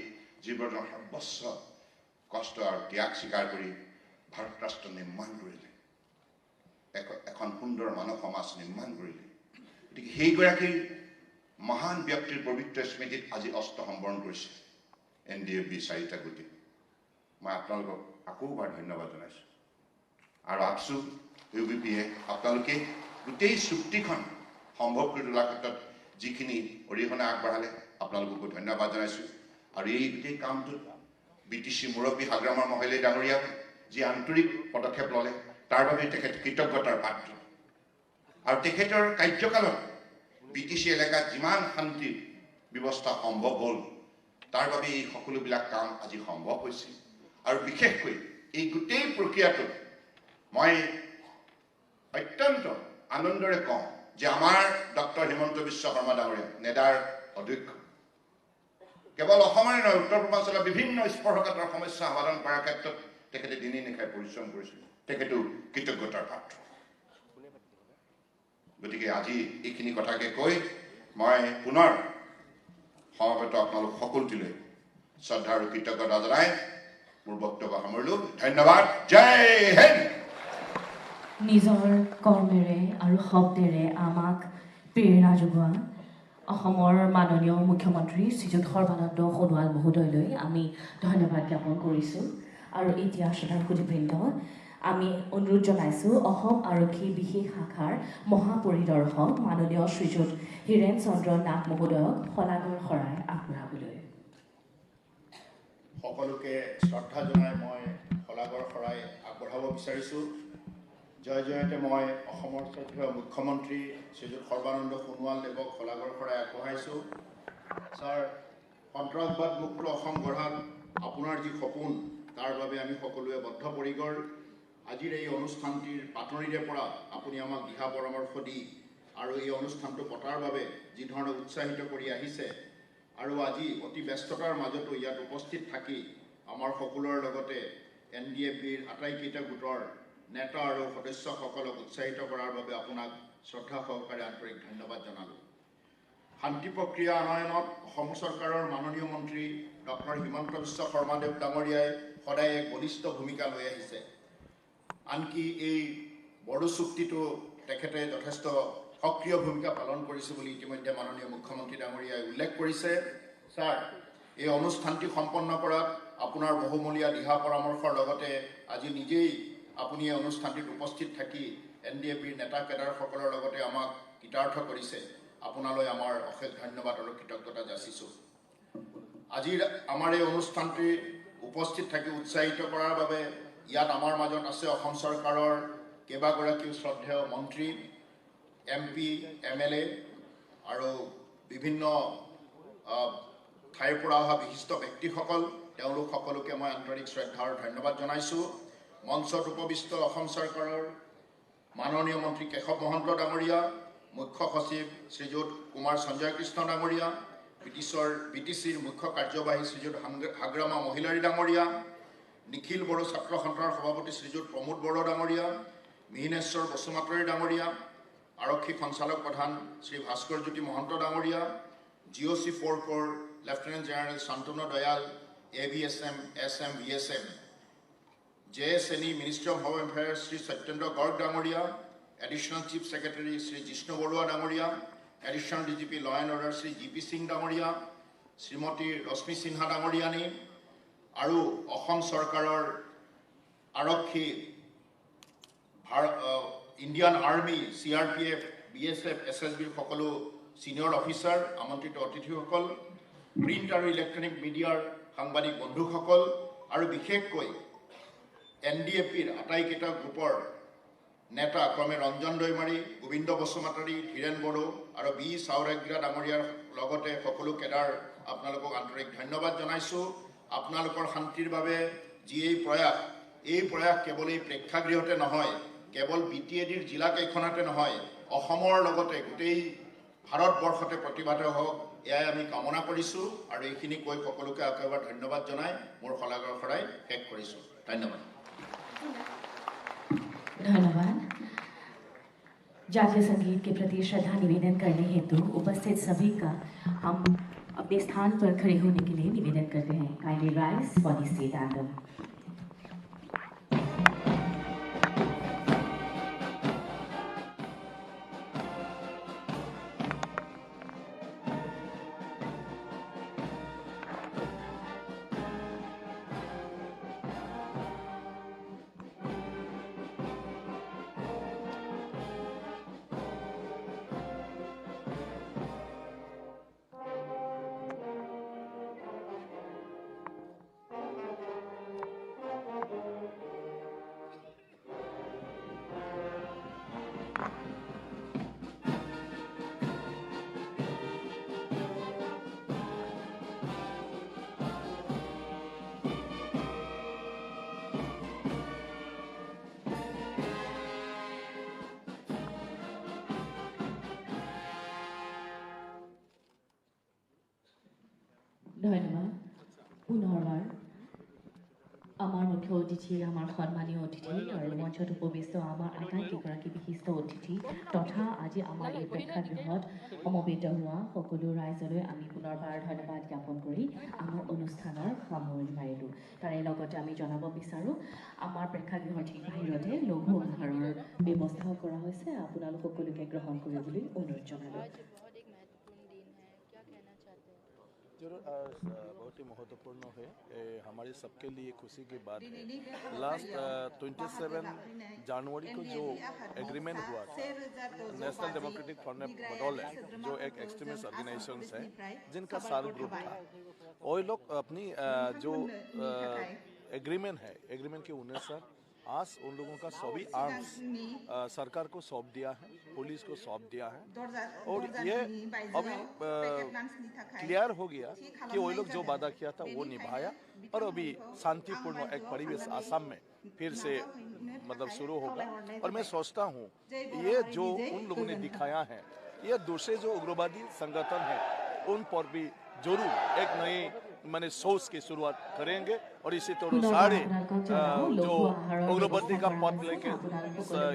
জীৱনৰ সৰ্বোচ্চ কষ্ট আৰু ত্যাগ স্বীকাৰ কৰি ভাৰত ৰাষ্ট্ৰ নিৰ্মাণ কৰিলে, এখন সুন্দৰ মানৱ সমাজ নিৰ্মাণ কৰিলে। গতিকে সেইগৰাকী মহান ব্যক্তিৰ পবিত্ৰ স্মৃতিত আজি অস্ত্ৰ সম্বৰণ কৰিছে NDFB 4টা গোটে। মই আপোনালোকক আকৌ এবাৰ ধন্যবাদ জনাইছো। আৰু আপচু UBPয়ে আপোনালোকে গোটেই চুক্তিখন সম্ভৱ কৰি তোলাৰ ক্ষেত্ৰত যিখিনি অৰিহণা আগবঢ়ালে আপোনালোককো ধন্যবাদ জনাইছো। আৰু এই গোটেই কামটোত BTC মুৰব্বী হাগ্ৰামৰ মহলে ডাঙৰীয়া যি আন্তৰিক পদক্ষেপ ল'লে, তাৰ বাবে তেখেত কৃতজ্ঞতাৰ পাত্ৰ। আৰু তেখেতৰ কাৰ্যকালত BTC এলেকাত যিমান শান্তি ব্যৱস্থা সম্ভৱ হ'ল, তাৰ বাবে এই সকলোবিলাক কাম আজি সম্ভৱ হৈছে। আৰু বিশেষকৈ এই গোটেই প্ৰক্ৰিয়াটোত মই অত্যন্ত আনন্দৰে কওঁ যে আমাৰ ডক্টৰ হিমন্ত বিশ্ব শৰ্মা ডাঙৰীয়া, নেডাৰ অধ্যক্ষ, কেৱল অসমৰ নহয়, উত্তৰ পূৰ্বাঞ্চলৰ বিভিন্ন স্পৰ্শকাতৰ সমস্যা সমাধান কৰাৰ ক্ষেত্ৰত তেখেতে দিনে নিশাই পৰিশ্ৰম কৰিছিল। তেখেতো কৃতজ্ঞতাৰ পাত্ৰ। গতিকে আজি এইখিনি কথাকে কৈ মই পুনৰ সমবেত আপোনালোক সকলোটিলৈ শ্ৰদ্ধা আৰু কৃতজ্ঞতা জনাই মোৰ বক্তব্য সামৰিলোঁ। ধন্যবাদ। জয় হিন্দ। নিজৰ কৰ্মেৰে আৰু শব্দেৰে আমাক প্ৰেৰণা যোগোৱা অসমৰ মাননীয় মুখ্যমন্ত্ৰী শ্ৰীযুত সৰ্বানন্দ সোণোৱাল মহোদয়লৈ আমি ধন্যবাদ জ্ঞাপন কৰিছোঁ। আৰু এতিয়া শ্ৰোতাৰ সুধীবৃন্দ, আমি অনুৰোধ জনাইছোঁ অসম আৰক্ষী বিশেষ শাখাৰ মহাপৰিদৰ্শক মাননীয় শ্ৰীযুত হীৰেন চন্দ্ৰ নাথ মহোদয়ক শলাগৰ শৰাই আগবঢ়াবলৈ। সকলোকে শ্ৰদ্ধা জনাই মই শলাগৰ শৰাই আগবঢ়াব বিচাৰিছোঁ। জয়তে মই অসমৰ শ্ৰদ্ধেয় মুখ্যমন্ত্ৰী শ্ৰীযুত সৰ্বানন্দ সোণোৱালদেৱক শলাগৰ শৰাই আগবঢ়াইছোঁ। ছাৰ, সন্ত্ৰাসবাদ মুক্ত অসম গঢ়াত আপোনাৰ যি সপোন তাৰ বাবে আমি সকলোৱে বদ্ধপৰিকৰ। আজিৰ এই অনুষ্ঠানটিৰ পাতনিৰে পৰা আপুনি আমাক দিহা পৰামৰ্শ দি আৰু এই অনুষ্ঠানটো পতাৰ বাবে যি ধৰণে উৎসাহিত কৰি আহিছে আৰু আজি অতি ব্যস্ততাৰ মাজতো ইয়াত উপস্থিত থাকি আমাৰ সকলোৰে লগতে NDFBৰ আটাইকেইটা গোটৰ নেতা আৰু সদস্যসকলক উৎসাহিত কৰাৰ বাবে আপোনাক শ্ৰদ্ধা সহকাৰে আন্তৰিক ধন্যবাদ জনালোঁ। শান্তি প্ৰক্ৰিয়া আনয়নত অসম চৰকাৰৰ মাননীয় মন্ত্ৰী ডক্টৰ হিমন্ত বিশ্ব শৰ্মাদেৱ ডাঙৰীয়াই সদায় এক বলিষ্ঠ ভূমিকা লৈ আহিছে। আনকি এই বড়ো চুক্তিটো তেখেতে যথেষ্ট সক্ৰিয় ভূমিকা পালন কৰিছে বুলি ইতিমধ্যে মাননীয় মুখ্যমন্ত্ৰী ডাঙৰীয়াই উল্লেখ কৰিছে। ছাৰ, এই অনুষ্ঠানটি সম্পন্ন কৰাত আপোনাৰ বহুমূলীয়া দিহা পৰামৰ্শৰ লগতে আজি নিজেই আপুনি এই অনুষ্ঠানটিত উপস্থিত থাকি NDFBৰ নেতা কেডাৰসকলৰ লগতে আমাক কৃতাৰ্থ কৰিছে। আপোনালৈ আমাৰ অশেষ ধন্যবাদ আৰু কৃতজ্ঞতা যাচিছোঁ। আজিৰ আমাৰ এই অনুষ্ঠানটি উপস্থিত থাকি উৎসাহিত কৰাৰ বাবে ইয়াত আমাৰ মাজত আছে অসম চৰকাৰৰ কেইবাগৰাকীও শ্ৰদ্ধেয় মন্ত্ৰী, MP, MLA আৰু বিভিন্ন ঠাইৰ পৰা অহা বিশিষ্ট ব্যক্তিসকল। তেওঁলোক সকলোকে মই আন্তৰিক শ্ৰদ্ধা আৰু ধন্যবাদ জনাইছোঁ। মঞ্চত উপবিষ্ট অসম চৰকাৰৰ মাননীয় মন্ত্ৰী কেশৱ মহন্ত ডাঙৰীয়া, মুখ্য সচিব শ্ৰীযুত কুমাৰ সঞ্জয় কৃষ্ণ ডাঙৰীয়া, BTCৰ মুখ্য কাৰ্যবাহী শ্ৰীযুত হাগ্ৰামা মহিলাৰী ডাঙৰীয়া, নিখিল বড়ো ছাত্ৰ সন্থাৰ সভাপতি শ্ৰীযুত প্ৰমোদ বড়ো ডাঙৰীয়া, মিহিনেশ্বৰ বসুমাতাৰী ডাঙৰীয়া, আৰক্ষী সঞ্চালক প্ৰধান শ্ৰী ভাস্কৰ জ্যোতি মহন্ত ডাঙৰীয়া, GOC 4 corps lieutenant general Shantanu Dayal, AVSM, SM, VSM, JSNE ministry of home affairs Shri Satyendra Garg ডাঙৰীয়া, additional chief secretary Shri Jishnu Baruah ডাঙৰীয়া, additional DGP law and order Shri GP Singh ডাঙৰীয়া, শ্ৰীমতী ৰশ্মি সিনহা ডাঙৰীয়ানী আৰু অসম চৰকাৰৰ আৰক্ষী, ইণ্ডিয়ান আৰ্মি, CRPF, BSF, SSBৰ সকলো ছিনিয়ৰ অফিচাৰ, আমন্ত্ৰিত অতিথিসকল, প্ৰিণ্ট আৰু ইলেক্ট্ৰনিক মিডিয়াৰ সাংবাদিক বন্ধুসকল আৰু বিশেষকৈ NDFBৰ আটাইকেইটা গ্ৰুপৰ নেতা ক্ৰমে ৰঞ্জন দৈমাৰী, গোবিন্দ বসুমাতাৰী, ধীৰেন বড়ো আৰু B চাউৰাগ্ৰা ডাঙৰীয়াৰ লগতে সকলো কেডাৰ আপোনালোকক আন্তৰিক ধন্যবাদ জনাইছোঁ। আপোনালোকৰ শান্তিৰ বাবে যি এই প্ৰয়াস কেৱল এই প্ৰেক্ষাগৃহতে নহয়, কেৱল BTADৰ জিলাকেইখনতে নহয়, অসমৰ লগতে গোটেই ভাৰতবৰ্ষতে প্ৰতিভাত হওক, এয়াই আমি কামনা কৰিছোঁ। আৰু এইখিনি কৈ সকলোকে আকৌ এবাৰ ধন্যবাদ জনাই মোৰ শলাগৰ শৰাই শেষ কৰিছোঁ। ধন্যবাদ। धन्यवाद। जातीय संगीत के प्रति श्रद्धा निवेदन करने हेतु उपस्थित सभी का हम अपने स्थान पर खड़े होने के लिए निवेदन करते हैं। Kindly rise for the state anthem. ধন্যবাদ। পুনৰবাৰ আমাৰ মুখ্য অতিথি আমাৰ সন্মানীয় অতিথি আৰু মঞ্চত উপবিষ্ট আমাৰ আটাইকেইগৰাকী বিশিষ্ট অতিথি তথা আজি আমাৰ এই প্ৰেক্ষাগৃহত সমবেত হোৱা সকলো ৰাইজলৈ আমি পুনৰবাৰ ধন্যবাদ জ্ঞাপন কৰি আমাৰ অনুষ্ঠানৰ সামৰণি মাৰিলোঁ। তাৰে লগতে আমি জনাব বিচাৰোঁ আমাৰ প্ৰেক্ষাগৃহৰ ঠিক বাহিৰতে লঘু আহাৰৰ ব্যৱস্থাও কৰা হৈছে, আপোনালোক সকলোকে গ্ৰহণ কৰিবলৈ অনুৰোধ জনালোঁ। जरूर बहुत ही महत्वपूर्ण है। हमारी सबके लिए खुशी की बात है। लास्ट 27 जनवरी को जो एग्रीमेंट हुआ था national democratic front of Bodoland, जो एक एक्सट्रीमिस्ट ऑर्गेनाइजेशन है जिनका साल ग्रुप था, वो लोग अपनी जो एग्रीमेंट है, एग्रीमेंट के अनुसार आज उन लोगों का सभी आर्म्स सरकार को सौंप दिया है, पुलिस को सौंप दिया है और ये अभी क्लियर हो गया कि वो लोग जो वादा किया था वो निभाया और अभी शांतिपूर्ण एक परिवेश आसाम में फिर से मतलब शुरू होगा। और मैं सोचता हूँ ये जो उन लोगों ने दिखाया है, ये दूसरे जो उग्रवादी संगठन है उन पर भी जरूर एक नई मैंने सोच की शुरुआत करेंगे और इसी तरह सारे जो उग्रवादी का पथ लेके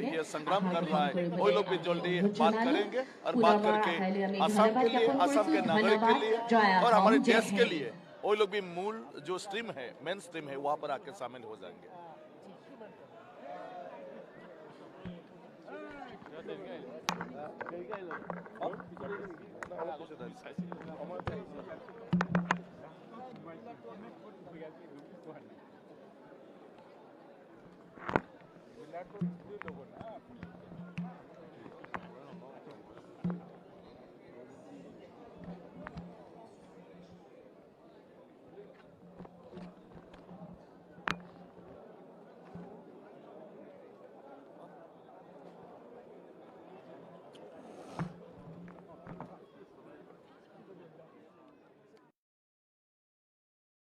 ये संग्राम कर रहा है वो लोग भी जल्दी बात करेंगे और बात करके असम के लिए, असम के नागरिक के लिए और हमारे देश के लिए वो लोग भी मूल जो स्ट्रीम है, मेन स्ट्रीम है, वहाँ पर आके शामिल हो जाएंगे।